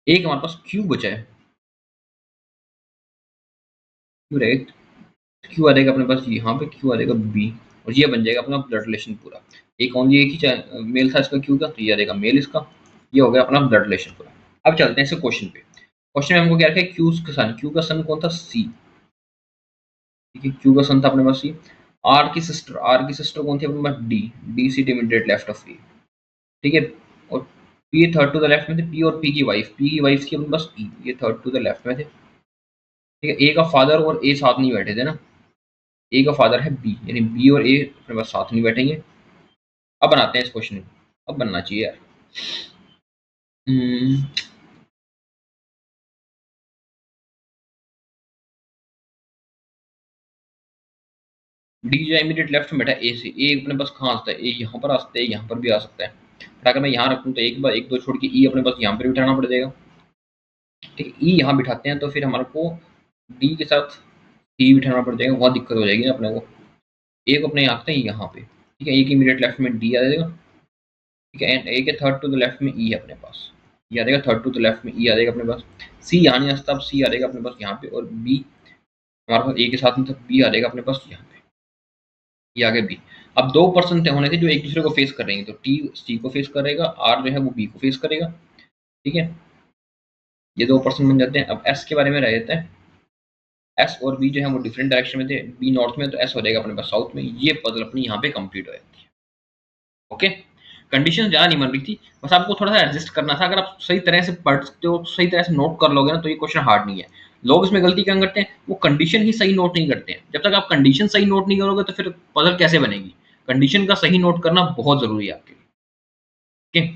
एक हमारे पास क्यू बचा है। क्यू रहेगा, क्यू आ जाएगा अपने पास यहाँ पे, क्यू आ जाएगा बी। और ये बन जाएगा अपना ब्लड रिलेशन पूरा। एक ओनली एक ही मेल था इसका क्यू का, तो ये आ जाएगा मेल इसका। ये हो गया अपना ब्लड रिलेशन पूरा। अब चलते हैं इसे क्वेश्चन पे। क्वेश्चन में हमको क्या रखा है, क्यू का सन कौन था, सी। ठीक है, क्यू का सन था अपने पास सी। आर की सिस्टर कौन थी अपने पास, D. D sit immediate left of A. ठीक है। और P third to the left में थे, पी और पी की वाइफ थी अपने पास ई, ये थर्ड टू द लेफ्ट में थे। ठीक है, ए का फादर और ए साथ नहीं बैठे थे ना, ए का फादर है बी, यानी बी और ए अपने पास साथ नहीं बैठेंगे। अब बनाते हैं इस क्वेश्चन को, अब बनना चाहिए यार। हम्म, डी जो इमीडिएट लेफ्ट में बैठा है ए से, ए अपने पास कहाँ आ सकता है, ए यहाँ पर आ सकता है, यहाँ पर भी आ सकता है। बट अगर मैं यहाँ रखूँ तो एक बार 1 2 छोड़ के ई अपने पास यहाँ पर बिठाना पड़ जाएगा। ठीक है, ई यहाँ बिठाते हैं तो फिर हमारे को डी के साथ डी बिठाना पड़ जाएगा, बहुत दिक्कत हो जाएगी ना अपने को। ए को अपने यहाँ रखते हैं यहाँ पे। ठीक है, ए के इमीडिएट लेफ्ट में डी आ जाएगा। ठीक है, एंड ए के थर्ड टू द लेफ्ट में ई है अपने पास, ये आ जाएगा थर्ड टू द लेफ्ट में ई आ जाएगा अपने पास। सी यहाँ नहीं आ सकता, अब सी आ जाएगा अपने पास यहाँ पे, और बी हमारे पास ए के साथ में, तो बी आ जाएगा अपने पास यहाँ पे, ये आ गया बी। अब 2% होने थे जो एक दूसरे को फेस कर रहे हैं, तो टी सी को फेस करेगा, आर जो है वो बी को फेस करेगा। ठीक है, ये 2% बन जाते हैं। अब एस के बारे में रह जाता है। एस और बी जो है वो डिफरेंट डायरेक्शन में थे, बी नॉर्थ में तो एस हो जाएगा अपने पास साउथ में। ये पजल अपनी यहाँ पे कंप्लीट हो जाती है। ओके, कंडीशन ज़्यादा नहीं बन रही थी, बस आपको थोड़ा सा एडजस्ट करना था। अगर आप सही तरह से पढ़ सकते हो, सही तरह से नोट कर लोगे ना, तो ये क्वेश्चन हार्ड नहीं है। लोग इसमें गलती क्या करते हैं, वो कंडीशन ही सही नोट नहीं करते हैं। जब तक आप कंडीशन सही नोट नहीं करोगे तो फिर पजल कैसे बनेगी। कंडीशन का सही नोट करना बहुत जरूरी है आपके लिए। ओके,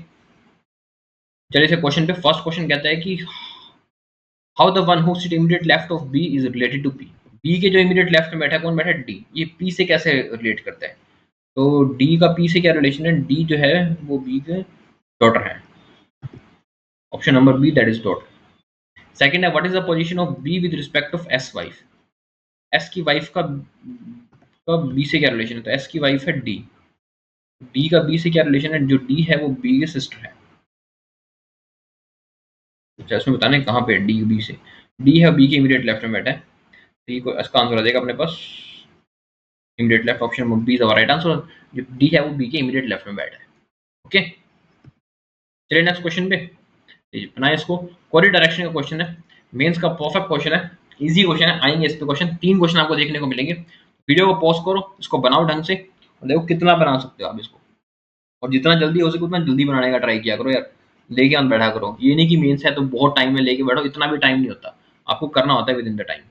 चलिए इसे क्वेश्चन पे। फर्स्ट क्वेश्चन कहता है कि how the one who sit immediate left of B is related to P. B के जो इमीडिएट लेफ्ट में बैठा है, कौन बैठा है, डी। ये पी से कैसे रिलेट करता है, तो डी का पी से क्या रिलेशन है, डी जो है वो बी के डॉटर है। Option number B, that is daughter. Second है, what is the position of B with respect of S wife. S की वाइफ का बी से क्या रिलेशन है, तो एस की वाइफ है डी। डी का बी से क्या रिलेशन है, जो डी है वो बी की सिस्टर है। अच्छा, इसमें बताना है कहाँ पे डी बी से। डी है बी के इमीडिएट लेफ्ट में बैठा है, डी को इसका आंसर आ जाएगा अपने पास immediate left. Option number B is right answer. जो डी है वो बी के इमीडिएट लेफ्ट में बैठा है। ओके, चलिए नेक्स्ट क्वेश्चन पे बनाए इसको। कोरी डायरेक्शन का क्वेश्चन है, मेंस का परफेक्ट क्वेश्चन है, इजी क्वेश्चन है। आएंगे इस पे क्वेश्चन, 3 क्वेश्चन आपको देखने को मिलेंगे। वीडियो को पॉज करो, इसको बनाओ ढंग से, और देखो कितना बना सकते हो आप इसको। और जितना जल्दी हो सके उतना जल्दी बनाने का ट्राई किया करो यार, लेके मत बैठा करो। ये नहीं कि मेंस है तो बहुत टाइम में लेके बैठो, इतना भी टाइम नहीं होता, आपको करना होता है विद इन द टाइम।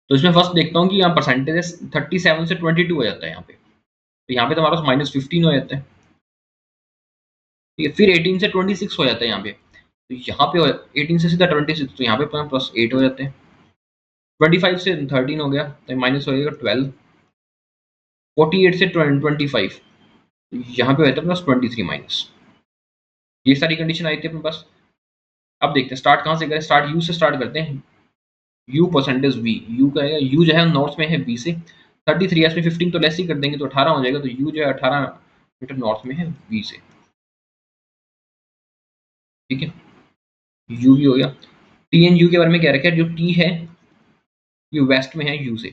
तो इसमें फर्स्ट देखता हूँ कि यहाँ परसेंटेज 37 से 22 हो जाता है यहाँ पे, तो यहाँ पे तो हमारे पास -15 हो जाता है। ठीक है, फिर 18 से 26 हो जाता है यहाँ पे, तो यहाँ पे 18 से सीधा 26, तो यहाँ पे +8 हो जाते हैं। 25 से 13 हो गया, तो माइनस हो जाएगा 12। 48 से 25, यहाँ पे हो जाता है +23 ये सारी कंडीशन आई थी अपने पास। अब देखते हैं स्टार्ट कहाँ से करें, स्टार्ट यू से स्टार्ट करते हैं। यू परसेंटेज वी, यू का है, यू जो है नॉर्थ में है बी से। 33 इसमें 15 तो लेस ही कर देंगे तो 18 हो जाएगा, तो यू जो है 18 मीटर नॉर्थ में है बी से। ठीक है, यू भी हो गया। टी एंड यू के बारे में क्या रखा है, जो टी है ये वेस्ट में है यू से,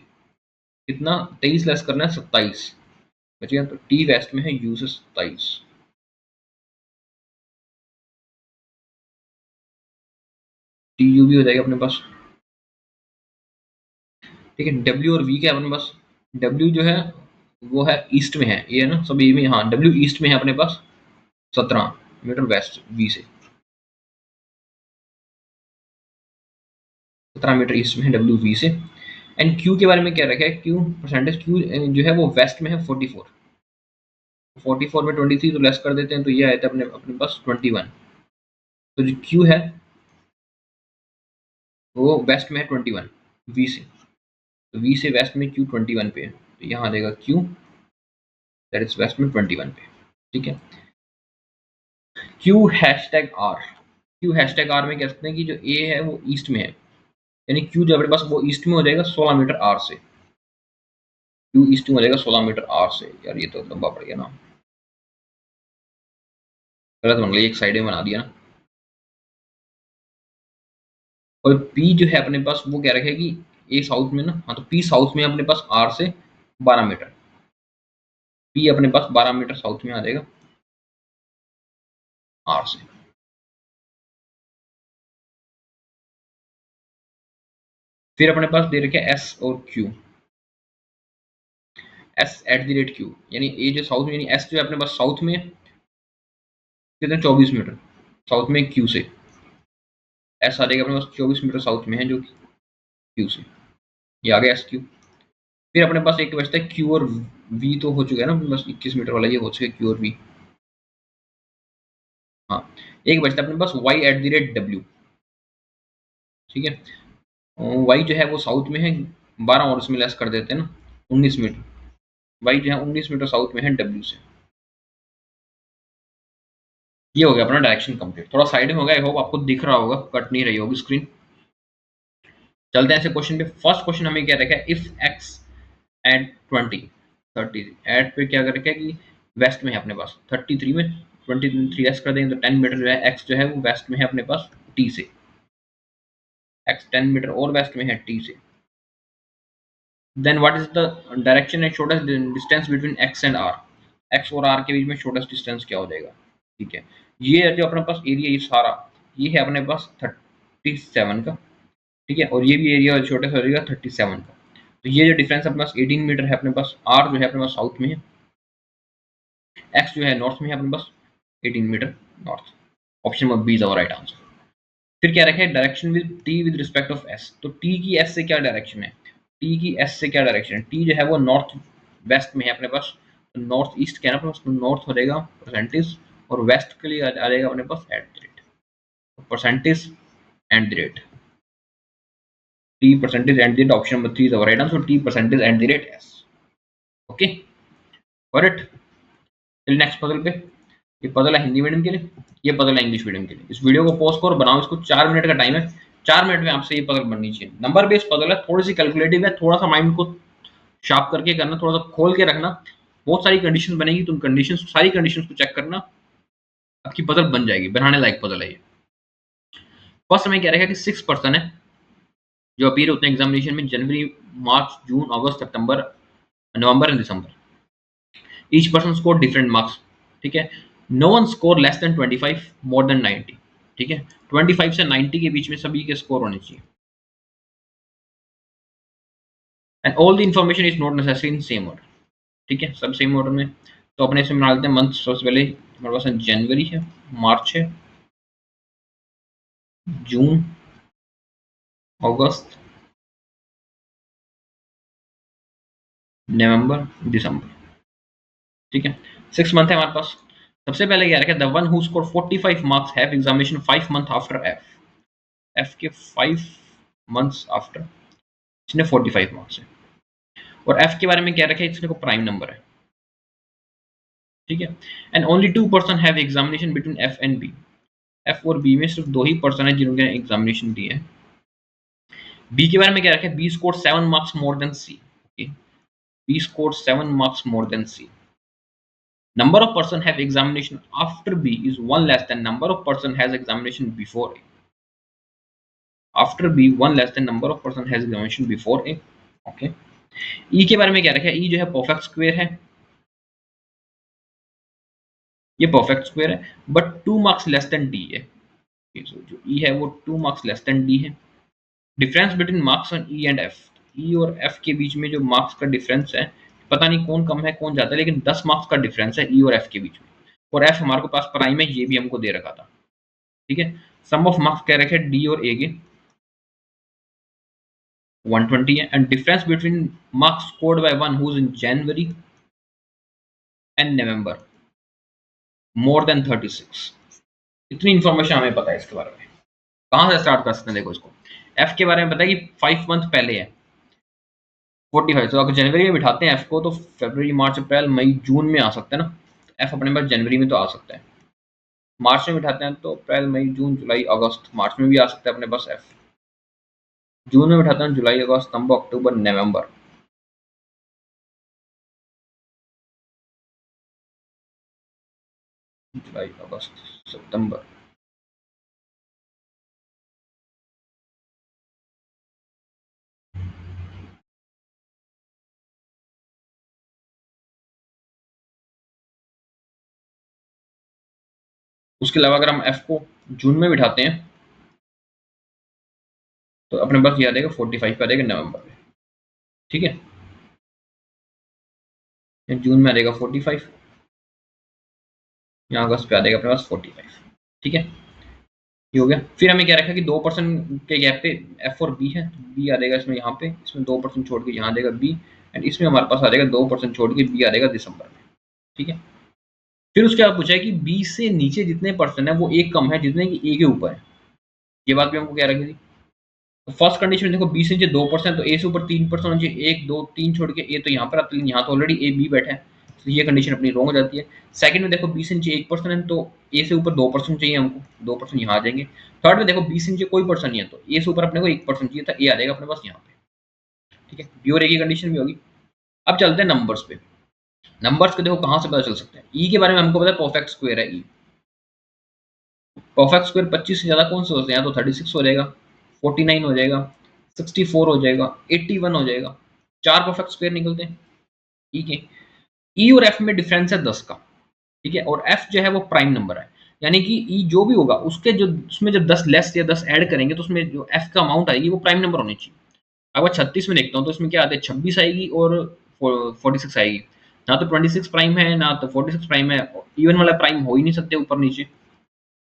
कितना 23 लेस करना है 27 बचिए, तो टी वेस्ट में है यू से 27, टी यू भी हो जाएगा अपने पास। ठीक है, डब्ल्यू और वी क्या है अपने पास, डब्ल्यू जो है वो है ईस्ट में है, ये है ना सब ये में, हाँ डब्ल्यू ईस्ट में है अपने पास 17 मीटर वेस्ट वी से, 17 मीटर ईस्ट में है डब्ल्यू वी से। एंड क्यू के बारे में क्या रखा है, क्यू परसेंटेज क्यू जो है वो वेस्ट में है 44, 44 में 23 तो लेस कर देते हैं, तो ये आया था अपने अपने पास 21, तो जो क्यू है वो वेस्ट में है 21 वी से, तो वी से वेस्ट में क्यू 21 पे है, तो यहाँ आ जाएगा क्यू दैट इज वेस्ट में 21 पे। ठीक है, Q hashtag R, Q hashtag R में कह सकते हैं कि जो ए है वो ईस्ट में है, यानी क्यू जो अपने पास वो ईस्ट में हो जाएगा 16 मीटर आर से, क्यू ईस्ट में हो जाएगा 16 मीटर आर से। यार ये तो लंबा पड़ गया ना, गलत बन गया, एक साइड में बना दिया ना। और पी जो है अपने पास वो क्या रखे कि ए साउथ में ना, हाँ तो पी साउथ में अपने पास आर से 12 मीटर, पी अपने पास 12 मीटर साउथ में आ जाएगा आर से। फिर अपने पास दे रखे एस और Q, S eight the rate Q, यानी ए जो साउथ में, यानी एस जो है अपने पास साउथ में कितने 24 मीटर साउथ में क्यू से, एस आ जाएगा अपने पास 24 मीटर साउथ में है जो क्यू से, ये आ गया एस क्यू। फिर अपने पास एक बचता है क्यू और वी, तो हो चुका है ना बस 21 मीटर वाला, ये हो चुका है क्यू और वी। हाँ, एक बचता है अपने पास Y at the rate W. ठीक है, वाई जो है वो साउथ में है 12 और उसमें लेस कर देते हैं ना 19 मीटर, वाई जो है 19 मीटर साउथ में है डब्ल्यू से। ये हो गया अपना डायरेक्शन कंप्लीट, थोड़ा साइड में हो गया, आई होप आपको दिख रहा होगा, कट नहीं रही होगी स्क्रीन। चलते हैं ऐसे क्वेश्चन पे। फर्स्ट क्वेश्चन हमें क्या रखा है, इफ एक्स एट 20 30 एट पे क्या कर रखा है कि वेस्ट में है अपने पास 33 में 23 एस कर देंगे तो 10 मीटर जो है एक्स जो है वो वेस्ट में है अपने पास टी से, एक्स 10 मीटर और वेस्ट में है टी से। Then what is the direction and shortest distance between X and R, X और आर के बीच में शॉर्टेस्ट डिस्टेंस क्या हो जाएगा। ठीक है, ये जो अपने पास एरिया ये सारा ये है अपने पास 37 का। ठीक है, और ये भी एरिया छोटा सा हो जाएगा 37 का, तो ये जो डिफरेंस अपने पास 18 मीटर है अपने पास, आर जो है अपने पास साउथ में है, एक्स जो है नॉर्थ में है अपने पास 18 metre north. Option number B is our right answer. फिर क्या रखे direction with T with respect of S, तो टी की एस से क्या डायरेक्शन है, टी की एस से क्या डायरेक्शन है, टी जो है वो नॉर्थ वेस्ट में है अपने पास, तो नॉर्थ ईस्ट क्या है अपने पास, तो नॉर्थ हो जाएगा परसेंटेज, और वेस्ट के लिए आ जाएगा अपने पास at the rate, percentage at the rate, T percentage at the rate, option number 3 is our right answer, T percentage at the rate S. Okay, correct. चलिए नेक्स्ट पजल पे, ये पजल है हिंदी मीडियम के लिए, ये पजल है English medium के लिए। इस वीडियो को पॉज करो, बनाओ इसको, 4 मिनट का टाइम है, 4 मिनट में आपसे ये पजल बननी चाहिए। नंबर बेस्ड पजल है, थोड़ी सी कैलकुलेटिव है, थोड़ा सा माइंड को शार्प करके करना, थोड़ा सा खोल के रखना, बहुत सारी कंडीशन बनेगी, तुम कंडीशन सारी कंडीशन को चेक करना, आपकी पजल बन जाएगी, बनाने लायक पजल है ये। फर्स्ट हमें क्या रहेगा कि 6 पर्सन है जो अपीयर होते हैं एग्जामिनेशन में जनवरी मार्च जून अगस्त सितंबर नवंबर एंड दिसंबर, each person score different marks. ठीक है, no one score less than 25 more than 90। ठीक है, 25 से 90 के बीच में सभी के स्कोर होने चाहिए, and all the information is not necessary in same order. ठीक है, सब सेम ऑर्डर में, तो अपने इसमें बना लेते हैं मंथ। सबसे पहले हमारे पास जनवरी है, मार्च है, जून, अगस्त, नवंबर, दिसंबर। ठीक है, 6 मंथ है हमारे पास। सबसे पहले क्या रखा है, the one who score 45 marks have examination 5 month after F, F के 5 मंथ्स आफ्टर, इसने 45 मार्क्स है। और एफ के बारे में क्या रखा है, इसने को प्राइम नंबर है। ठीक है, and only 2 person have examination between F and B, F और बी में सिर्फ 2 ही पर्सन है जिन्होंने एग्जामिनेशन दी है। बी के बारे में क्या रखा है, B score 7 marks more than C. B score 7 marks more than C. Number of person have examination after B is one less than number of person has examination before A. After B one less than number of person has examination before A. Okay, E के बारे में क्या रखा है? ई जो है perfect square है, ये परफेक्ट स्क्वायर है, but 2 marks less than D है। so, जो ई है वो 2 मार्क्स लेस देन डी है। Difference between marks on E and F, E और एफ के बीच में जो मार्क्स का डिफरेंस है, पता नहीं कौन कम है कौन ज्यादा है, लेकिन 10 मार्क्स का डिफरेंस है ई और एफ के बीच में। और एफ हमारे पास प्राइम है, ये भी हमको दे रखा था। ठीक है, सम ऑफ मार्क्स कह रखे डी और ए के 120 है, and difference between marks scored by one who is in January and November more than 36। इतनी इन्फॉर्मेशन हमें पता है इसके बारे में। कहाँ से स्टार्ट कर सकते हैं? देखो, इसको एफ के बारे में पता है कि 5 मंथ पहले है 45। तो अगर जनवरी में बिठाते हैं एफ को, तो फरवरी मार्च अप्रैल मई जून में आ सकता है ना। एफ अपने पास जनवरी में तो आ सकता है। मार्च में बिठाते हैं तो अप्रैल मई जून जुलाई अगस्त, मार्च में भी आ सकता है अपने पास एफ। जून में बिठाते हैं जुलाई अगस्त सितंबर अक्टूबर नवंबर। जुलाई अगस्त सितंबर, उसके अलावा अगर हम एफ को जून में बिठाते हैं तो अपने पास ये आ जाएगा 45 पे आ जाएगा नवंबर में। ठीक है, जून में आ जाएगा 45, यहाँ अगस्त पे आ जाएगा अपने पास 45। ठीक है, ये हो गया। फिर हमें क्या रखा कि 2% के गैप पे एफ और बी है, बी आ जाएगा इसमें, यहाँ पे इसमें 2% छोड़ के यहाँ आ जाएगा बी, एंड इसमें हमारे पास आ जाएगा 2% छोड़ के बी आ जाएगा दिसंबर में। ठीक है, फिर उसके बाद पूछा है कि बी से नीचे जितने पर्सन है वो एक कम है जितने की ए के ऊपर है। ये बात भी हमको क्या रखी थी? तो फर्स्ट कंडीशन देखो, बी से नीचे 2%, तो ए से ऊपर 3% होना चाहिए, 1 2 3 छोड़ के ए तो यहाँ पर आता है, यहाँ तो ऑलरेडी ए बी बैठा है, तो ये कंडीशन अपनी रॉन्ग हो जाती है। सेकंड में देखो, बी से नीचे 1% है तो ए से ऊपर 2% चाहिए हमको, 2% यहाँ आ जाएंगे। थर्ड में देखो, बी से नीचे कोई पर्सन नहीं है तो ए से ऊपर अपने को 1% चाहिए था, ए आ जाएगा अपने पास यहाँ पे। ठीक है, बी और ए की कंडीशन भी होगी। अब चलते हैं नंबर्स पे। नंबर्स को देखो कहाँ से पता चल सकते हैं। ई के बारे में हमको पता है परफेक्ट स्क्वायर है ई। परफेक्ट स्क्वायर 25 से ज्यादा कौन से होते हैं? तो 36 हो जाएगा, 49 हो जाएगा, 64 हो जाएगा, 81 हो जाएगा। चार परफेक्ट स्क्वायर निकलते हैं। ठीक है, ई और एफ में डिफरेंस है 10 का। ठीक है, और एफ जो है वो प्राइम नंबर है, यानी कि ई जो भी होगा उसके जो उसमें जब 10 लेस या 10 ऐड करेंगे तो उसमें जो एफ का अमाउंट आएगी वो प्राइम नंबर होनी चाहिए। अगर 36 में देखता हूँ तो इसमें क्या आता है, 26 आएगी और 46 आएगी। ना तो 26 प्राइम है ना तो 46 प्राइम है, इवन वाला प्राइम हो ही नहीं सकते ऊपर नीचे,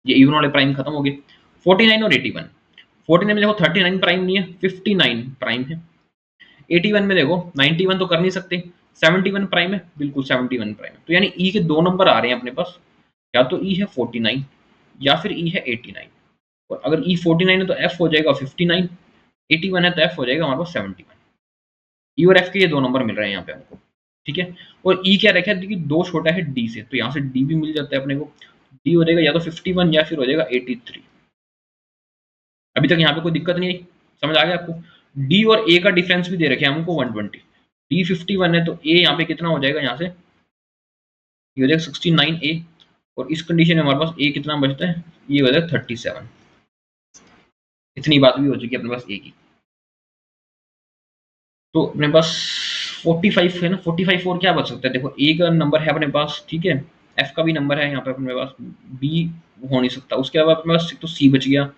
ये इवन वाले प्राइम खत्म हो गए। 49 और 81, 49 में देखो 39 प्राइम नहीं है, 59 प्राइम है। 81 में देखो 91 तो कर नहीं सकते, 71 प्राइम है, बिल्कुल 71 प्राइम है। तो यानी ई के दो नंबर आ रहे हैं अपने पास, या तो ई है 49 या फिर ई है 89। और अगर ई 49 है तो एफ हो जाएगा 59, 81 है तो एफ हो जाएगा हमारे पास 71। ई और एफ के ये दो नंबर मिल रहे हैं यहाँ पे हमको। ठीक है, और ई क्या रखा है कि दो छोटा है डी से, तो यहाँ से डी भी मिल जाता है अपने को। डी हो जाएगा या तो 51 या फिर हो जाएगा 83। अभी तक यहाँ पे कोई दिक्कत नहीं आई, समझ आ गया आपको? डी और ए का डिफरेंस भी दे रखे हैं हमको 120। डी 51 है तो ए यहाँ पे कितना हो जाएगा, यहाँ से ये हो जाएगा 69 ए, और इस कंडीशन में हमारे पास ए कितना बचता है, ये हो जाएगा 37। इतनी बात भी हो चुकी है अपने पास ए की। तो अपने पास 45 है ना, 45 और क्या बच सकता है? देखो ए का नंबर है अपने पास, ठीक है, एफ का भी नंबर है यहाँ पे अपने पास, बी हो नहीं सकता। उसके अलावा अपने पास तो सी बच गया,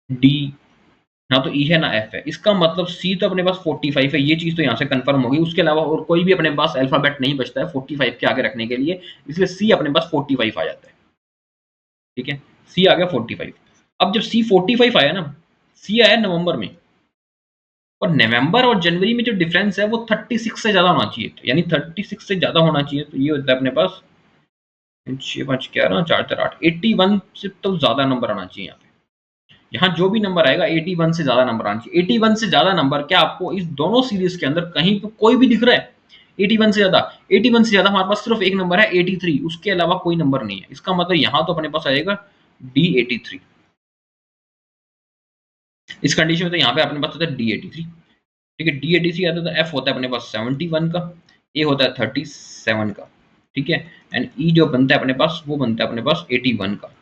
डी ना तो ई है ना एफ है, इसका मतलब सी तो अपने पास 45 है, ये चीज तो यहाँ से कंफर्म होगी। उसके अलावा और कोई भी अपने पास अल्फाबेट नहीं बचता है 45 के आगे रखने के लिए, इसलिए सी अपने पास 45 आ जाता है। ठीक है, सी आ गया 45। अब जब सी 45 आया ना, सी आया नवंबर में, और नवंबर और जनवरी में जो डिफरेंस है वो 36 से ज्यादा होना चाहिए, यानी 36 से ज्यादा होना चाहिए। तो ये होता है अपने पास 6 5 11 4 4 8, 81 से तो ज्यादा नंबर आना चाहिए यहाँ पे। यहाँ जो भी नंबर आएगा 81 से ज्यादा नंबर आना चाहिए। 81 से ज्यादा नंबर क्या आपको इस दोनों सीरीज के अंदर कहीं पे कोई भी दिख रहा है? 81 से ज्यादा, 81 से ज्यादा हमारे पास सिर्फ एक नंबर है 83, उसके अलावा कोई नंबर नहीं है। इसका मतलब यहाँ तो अपने पास आएगा डी 83। इस कंडीशन में तो यहाँ पे अपने पास होता है डी 83। ठीक है, डी 83 आता है तो एफ होता है अपने पास 71 का, ए होता है 37 का। ठीक है, एंड ई जो बनता है अपने पास वो बनता है अपने पास 81 का।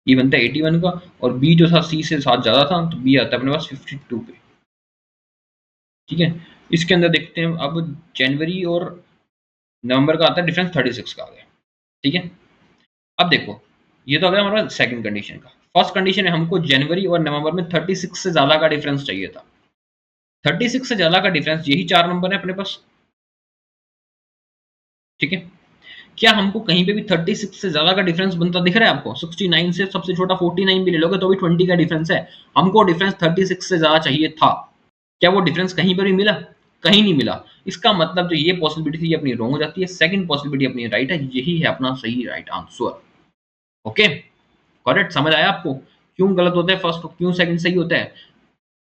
ई बनता है 81 का, और बी जो था सी से साथ ज़्यादा था, तो बी आता है अपने पास 52 पे। ठीक है, इसके अंदर देखते हैं अब जनवरी और नवंबर का आता है डिफरेंस 36 का आ गया। ठीक है, अब देखो ये तो आ गया हमारा सेकंड कंडीशन का। फर्स्ट कंडीशन है हमको जनवरी और नवंबर में 36 से ज़्यादा का डिफरेंस चाहिए था। 36 से ज़्यादा का डिफरेंस यही 4 नंबर है अपने पास। ठीक है, क्या हमको कहीं पे भी 36 से ज्यादा का डिफरेंस बनता दिख रहा है आपको? 69 से सबसे छोटा 49 भी ले लोगे तो भी 20 का डिफरेंस है। हमको डिफरेंस 36 से ज्यादा चाहिए था। क्या वो डिफरेंस कहीं पर भी मिला? कहीं नहीं मिला। इसका मतलब जो ये पॉसिबिलिटी थी ये अपनी रॉन्ग हो जाती है, सेकंड पॉसिबिलिटी अपनी राइट है। यही है अपना सही राइट आंसर। Okay, correct. समझ आया आपको क्यों गलत होता है फर्स्ट, क्यों सेकंड सही होता है?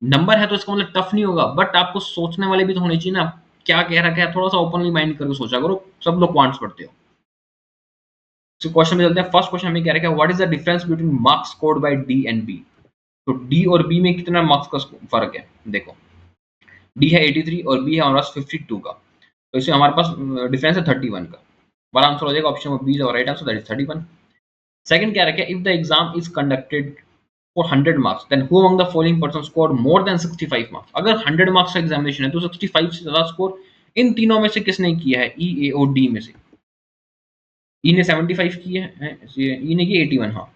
नंबर है तो इसका मतलब टफ नहीं होगा, बट आपको सोचने वाले भी तो होने चाहिए ना। क्या कह रखा है, थोड़ा सा ओपनली माइंड करके सोचा करो। सब लोग क्वांट्स पढ़ते हो। तो क्वेश्चन में चलते हैं। फर्स्ट क्वेश्चन हमें कह रहा है what is the difference between marks scored by D and B. तो डी और बी में कितना मार्क्स का फर्क है? देखो, डी है 83 और बी है हमारे पास 52 का, तो इसमें हमारे पास डिफरेंस है 31 का। हमारा आंसर हो जाएगा option number B is our right answer, that is 31। Second क्या रखा है, if the exam is conducted for 100 marks then who among the following person scored more than 65 marks. अगर 100 मार्क्स का एग्जामिनेशन है तो 65 से ज्यादा स्कोर इन तीनों में से किसने किया है? ई, ए और डी में से। ई ने 75 किया है, ई ने किया 81, हाँ।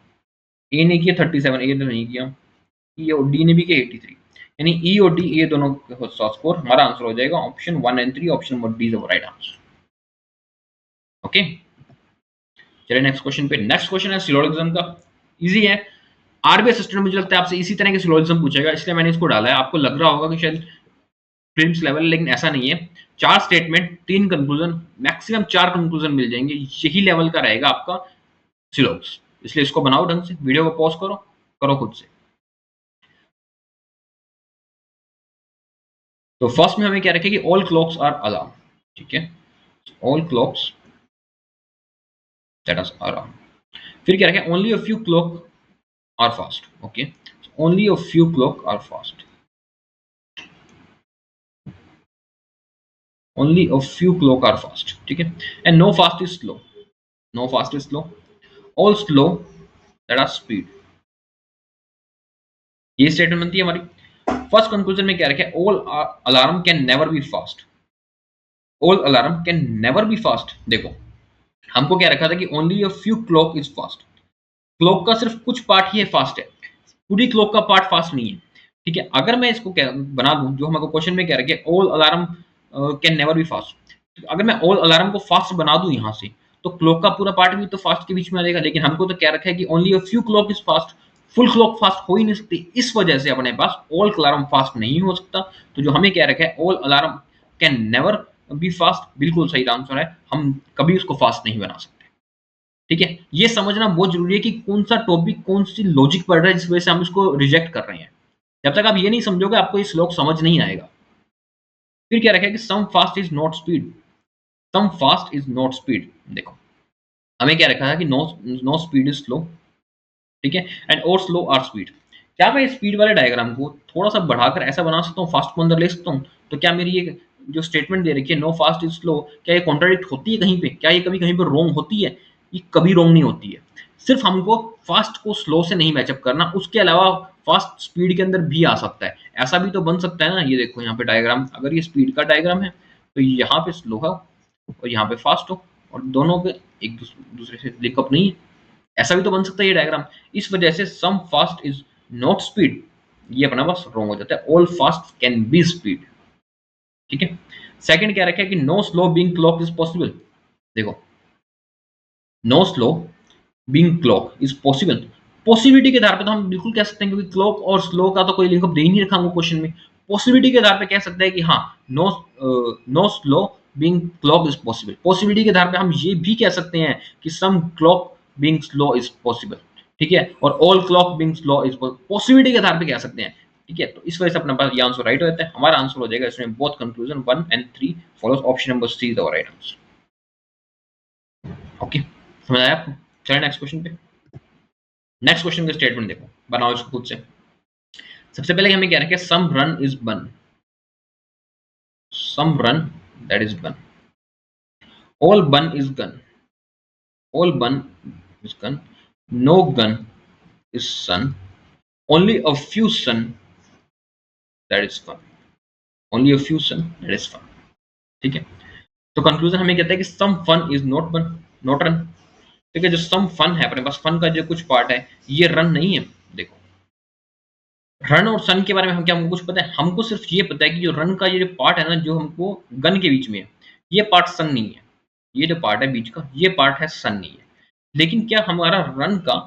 ए ने किया 37, ए ने नहीं किया। ई और डी ने भी किया 83, यानी ई और डी ये दोनों का स्कोर। हमारा आंसर हो जाएगा option 1 and 3, option number D is the right answer. Okay, चलिए नेक्स्ट क्वेश्चन पे। नेक्स्ट क्वेश्चन है सिलोजिज्म का। इजी है, आरबीआई सिस्टम में मुझे लगता है आपसे इसी तरह के सिलोजिज्म पूछेगा, इसलिए मैंने इसको डाला है। आपको लग रहा होगा कि शायद प्रीलिम्स लेवल, लेकिन ऐसा नहीं है। 4 स्टेटमेंट 3 कंक्लूजन, मैक्सिमम 4 कंक्लूजन मिल जाएंगे, यही लेवल का रहेगा आपका सिलोग्स। इसलिए इसको बनाओ ढंग से, वीडियो को पॉज करो, करो खुद से। तो फर्स्ट में हमें क्या रखें कि ऑल क्लॉक्स आर अलार्म। ठीक है, all clocks that are alarm. फिर क्या रखें, only a few clock are fast. Okay, only a few clock are fast, only a few clock are fast. ठीक है, and no fast is slow, no fast is slow, all slow that are speed. ये statement बनती है हमारी। First conclusion में क्या रखें, all alarm can never be fast, all alarm can never be fast. देखो, हमको क्या रखा था कि only a few clock is fast. Clock का सिर्फ कुछ पार्ट ही है फास्ट है, पूरी क्लॉक का पार्ट फास्ट नहीं है। ठीक है, अगर मैं इसको क्या बना दूं, जो हमको क्वेश्चन में क्या रखे all alarm can never be fast, अगर मैं ऑल अलार्म को फास्ट बना दूं यहां से, तो क्लॉक का पूरा पार्ट भी तो फास्ट के बीच में आ जाएगा। लेकिन हमको तो क्या रखा है कि only a few clock is fast, full clock fast हो ही नहीं सकती। इस वजह से अपने पास ऑल अलार्म फास्ट नहीं हो सकता। तो जो हमें क्या रखा है, all alarm can never be fast, बिल्कुल सही आंसर है। हम कभी उसको फास्ट नहीं बना सकते। ठीक है, ये समझना बहुत जरूरी है कि कौन सा टॉपिक, कौन सी लॉजिक पढ़ रहा है जिस वजह से हम इसको रिजेक्ट कर रहे हैं। जब तक आप ये नहीं समझोगे आपको ये श्लोक समझ नहीं आएगा। फिर क्या रखा है कि some fast is not speed, some fast is not speed. देखो, हमें क्या रखा है कि no no speed is slow. ठीक है, एंड और स्लो आर स्पीड। क्या मैं स्पीड वाले डायग्राम को थोड़ा सा बढ़ाकर ऐसा बना सकता हूँ, फास्ट को अंदर ले सकता हूँ? तो क्या मेरी ये जो स्टेटमेंट दे रखी है नो फास्ट इज स्लो, क्या ये कॉन्ट्राडिक्ट होती है कहीं पे? क्या ये कभी कहीं पर रॉन्ग होती है? ये कभी रॉन्ग नहीं होती है। सिर्फ हमको फास्ट को स्लो से नहीं मैचअप करना, उसके अलावा फास्ट स्पीड के अंदर भी आ सकता है। ऐसा भी तो बन सकता है ना। ये देखो यहाँ पे डायग्राम, अगर ये स्पीड का डायग्राम है तो यहाँ पे स्लो है और यहाँ पे फास्ट हो, और दोनों पे एक दूसरे से लिंकअप नहीं है। ऐसा भी तो बन सकता है ये डायग्राम। इस वजह से सम फास्ट इज नॉट स्पीड, ये अपना बस रॉन्ग हो जाता है। All fast can be speed. ठीक है, सेकंड क्या रखा है कि no slow being clock is possible. देखो, no slow being clock is possible, possibility के आधार पर तो हम बिल्कुल कह सकते हैं, क्योंकि क्लॉक और स्लो का तो कोई लिंकअप दे ही नहीं रखा हमको क्वेश्चन में। पॉसिबिलिटी के आधार पर कह सकते हैं कि हाँ, no no slow being clock is possible. Possibility के आधार पर हम ये भी कह सकते हैं कि some clock being slow is possible. ठीक है, और all clock being slow is possibility के आधार पर कह सकते हैं। ठीक है, तो इस वजह से अपना पास ये आंसर राइट हो जाता है। हमारा आंसर हो जाएगा इसमें both conclusion 1 and 3 follows, option number C is the right answer. Okay, समझ आया आपको? चलिए नेक्स्ट क्वेश्चन पे। नेक्स्ट क्वेश्चन का स्टेटमेंट देखो, बनाओ इसको खुद से। सबसे पहले हमें क्या रखें, सम run is bun, some run that is bun, all bun is gun, all bun is gun, no gun is sun, only a few sun that is fun, only a few sun that is fun। ठीक है, तो conclusion हमें कहता है कि some fun is not one, not run. ठीक है, जो सम फन है अपने पास, फन का जो कुछ पार्ट है ये रन नहीं है। देखो, रन और सन के बारे में हम क्या, हमको कुछ पता है? हमको सिर्फ ये पता है कि जो रन का ये जो पार्ट है ना, जो हमको गन के बीच में है, ये पार्ट सन नहीं है। ये जो पार्ट है बीच का, ये पार्ट है सन नहीं है। लेकिन क्या हमारा रन का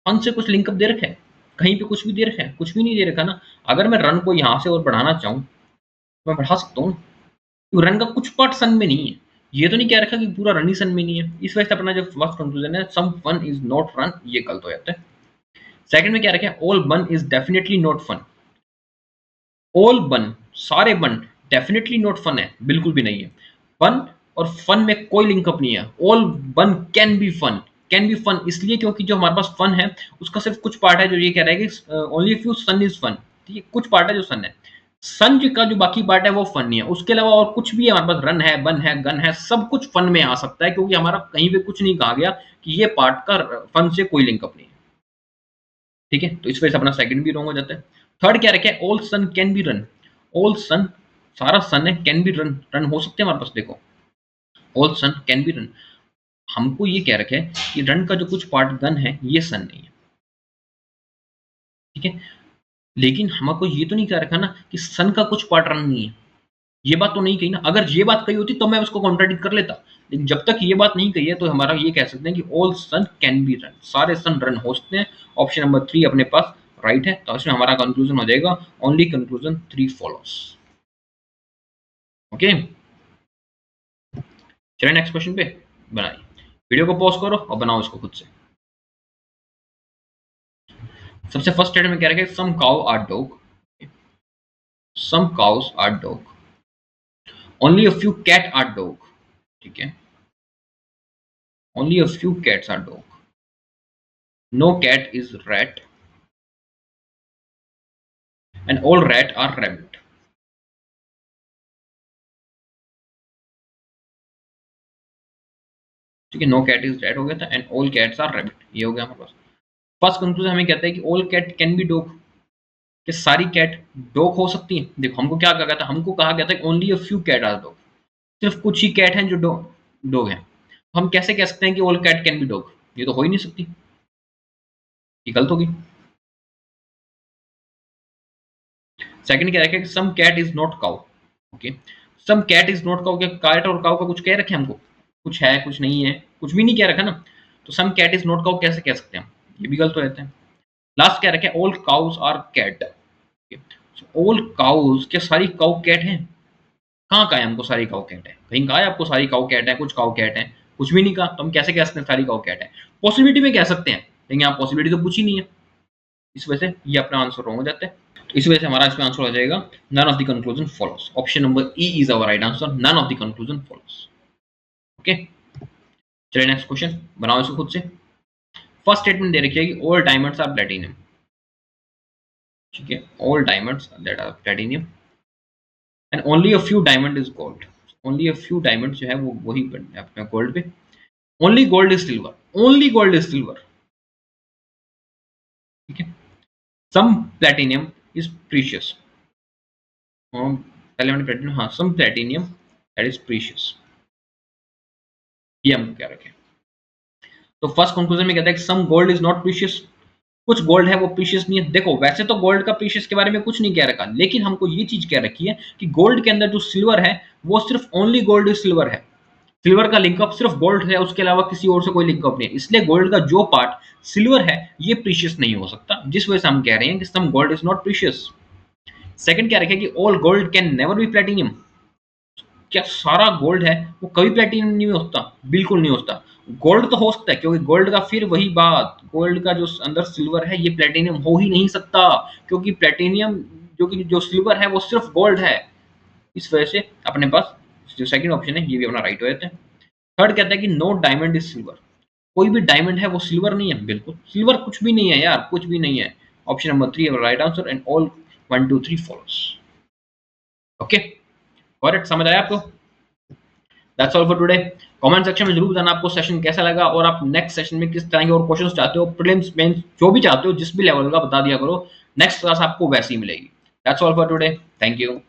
फन से कुछ लिंकअप दे रखा है? कहीं पे कुछ भी दे रखा है? कुछ भी नहीं दे रखा ना। अगर मैं रन को यहाँ से और बढ़ाना चाहूँ, तो मैं बढ़ा सकता हूँ। तो रन का कुछ पार्ट सन में नहीं है। ये तो नहीं कह रखा कि पूरा रन ही सन में नहीं है। इस वजह से अपना जो फर्स्ट कंक्लूजन है, some fun is not run, ये गलत हो जाता है। सेकंड में क्या रखा है? All bun is definitely not fun. All bun, सारे बन डेफिनेटली नॉट फन है, बिल्कुल भी नहीं है। बन और फन में कोई लिंकअप नहीं है। All bun can be fun, can be fun इसलिए क्योंकि जो हमारे पास फन है उसका सिर्फ कुछ पार्ट है जो ये कह रहा है कि only few sun is fun. ठीक है, कुछ पार्ट है जो सन है। सन का जो बाकी पार्ट है वो फन नहीं है। उसके अलावा और कुछ भी है हमारे पास, रन है, बन है, गन है, सब कुछ फन में आ सकता है, क्योंकि हमारा कहीं पे कुछ नहीं कहा गया कि ये पार्ट का फन से कोई लिंकअप नहीं है। ठीक है, तो इस वजह से अपना सेकंड भी रॉन्ग हो जाता है। थर्ड क्या रखे? All sun can be run. All sun, सारा सन है, कैन बी रन, रन हो सकते हैं हमारे पास। देखो, all sun can be run, हमको ये कह रखे है कि रन का जो कुछ पार्ट गन है ये सन नहीं है। ठीक है, लेकिन हमको ये तो नहीं कह रखा ना कि सन का कुछ पार्ट रन नहीं है। ये बात तो नहीं कही ना। अगर ये बात कही होती तो मैं उसको कॉन्ट्राडिक्ट कर लेता, लेकिन जब तक ये बात नहीं कही है तो हमारा ये कह सकते हैं कि all sun can be run, सारे सन रन हो सकते हैं। ऑप्शन नंबर 3 अपने पास राइट है, तो इसमें हमारा कंक्लूजन हो जाएगा ओनली कंक्लूजन 3 फॉलोस। ओके, चलिए नेक्स्ट क्वेश्चन पे बनाइए। वीडियो को पॉज करो और बनाओ इसको खुद से। सबसे फर्स्ट स्टेटमेंट क्या रखें? Some cow are dog, some cows are dog, only a few cat are dog. ठीक है, only a few cats are dog, no cat is rat, and all rat are rabbit. ठीक है, no cat is rat हो गया था, and all cats are rabbit, ये हो गया हमारे पास। फर्स्ट कंक्लूजन हमें कहता है कि all cat can be dog, कि सारी कैट डॉग हो सकती हैं। देखो, हमको क्या कहा गया था? हमको कहा गया था only a few cat are dog, सिर्फ कुछ ही कैट हैं जो डॉग हैं। तो हम कैसे कह सकते हैं कि all cat can be dog? ये तो हो ही नहीं सकती, ये गलत होगी। सेकंड क्या रखें? Some cat is not cow. Okay, some cat is not cow, क्या कैट और काउ का कुछ कह रखे हमको? कुछ है, कुछ नहीं है, कुछ भी नहीं कह रखा ना। तो सम कैट इज नॉट काउ कैसे कह सकते हैं हम? ये भी गलत हो जाते हैं। लास्ट क्या रखे? All cows are cat. All cows, क्या सारी काउ कैट हैं? कहाँ कहा है हमको सारी काउ कैट है? कहीं कहा है आपको सारी काउ कैट है? कुछ काउ कैट है, कुछ भी नहीं कहा। तो हम कैसे कह सकते हैं सारी काउ कैट है? पॉसिबिलिटी में कह सकते हैं, लेकिन यहाँ पॉसिबिलिटी तो पूछी नहीं है। इस वजह से ये अपना आंसर रॉन्ग हो जाता है। तो इस वजह से हमारा इसमें आंसर हो जाएगा none of the conclusion follows. Option number E is our right answer, none of the conclusion follows. Okay, चलिए नेक्स्ट क्वेश्चन बनाओ इसको खुद से। फर्स्ट स्टेटमेंट दे रखी है कि ऑल डायमंड्स आर प्लेटिनियम। ठीक है, all diamonds that are platinum, and only a few diamond is gold. Only a few diamond जो है वो वही अपने गोल्ड पे। Only gold is silver, only gold is silver. ठीक है, सम प्लेटिनियम इज प्रीशियस। पहले मैंने प्लेटिनियम, हाँ, सम प्लेटिनियम दैट इज प्रीशियस, ये हम क्या रखें? तो फर्स्ट कंक्लूजन में कहता है कि some gold is not precious, कुछ गोल्ड है वो प्रीशियस नहीं है। देखो, वैसे तो गोल्ड का प्रीशियस के बारे में कुछ नहीं कह रखा, लेकिन हमको ये चीज कह रखी है कि गोल्ड के अंदर जो सिल्वर है वो सिर्फ ओनली गोल्ड इज सिल्वर है। सिल्वर का लिंकअप सिर्फ गोल्ड है, उसके अलावा किसी और से कोई लिंकअप नहीं है। इसलिए गोल्ड का जो पार्ट सिल्वर है ये प्रीशियस नहीं हो सकता, जिस वजह से हम कह रहे हैं कि some gold is not precious. Second क्या रखे? कि all gold can never be platinum, क्या सारा गोल्ड है वो कभी प्लेटिनियम नहीं होता? बिल्कुल नहीं होता। गोल्ड तो हो सकता है, क्योंकि गोल्ड का फिर वही बात, गोल्ड का जो अंदर सिल्वर है ये प्लेटिनियम हो ही नहीं सकता, क्योंकि प्लेटिनियम जो कि जो सिल्वर है वो सिर्फ गोल्ड है। इस वजह से अपने पास जो सेकंड ऑप्शन है ये भी अपना राइट हो जाता है। थर्ड कहता है कि नो डायमंड इज सिल्वर, कोई भी डायमंड है वो सिल्वर नहीं है। बिल्कुल, सिल्वर कुछ भी नहीं है यार, कुछ भी नहीं है। Option number 3 right answer, and all 1 2 3 follows. Okay, correct, समझ आया आपको? That's all for today. Comment section में जरूर बताना आपको सेशन कैसा लगा और आप नेक्स्ट सेशन में किस तरह के और क्वेश्चंस चाहते हो, प्रीलिम्स मेंस जो भी चाहते हो, जिस भी लेवल का बता दिया करो। नेक्स्ट क्लास आपको वैसी ही मिलेगी। That's all for today, thank you.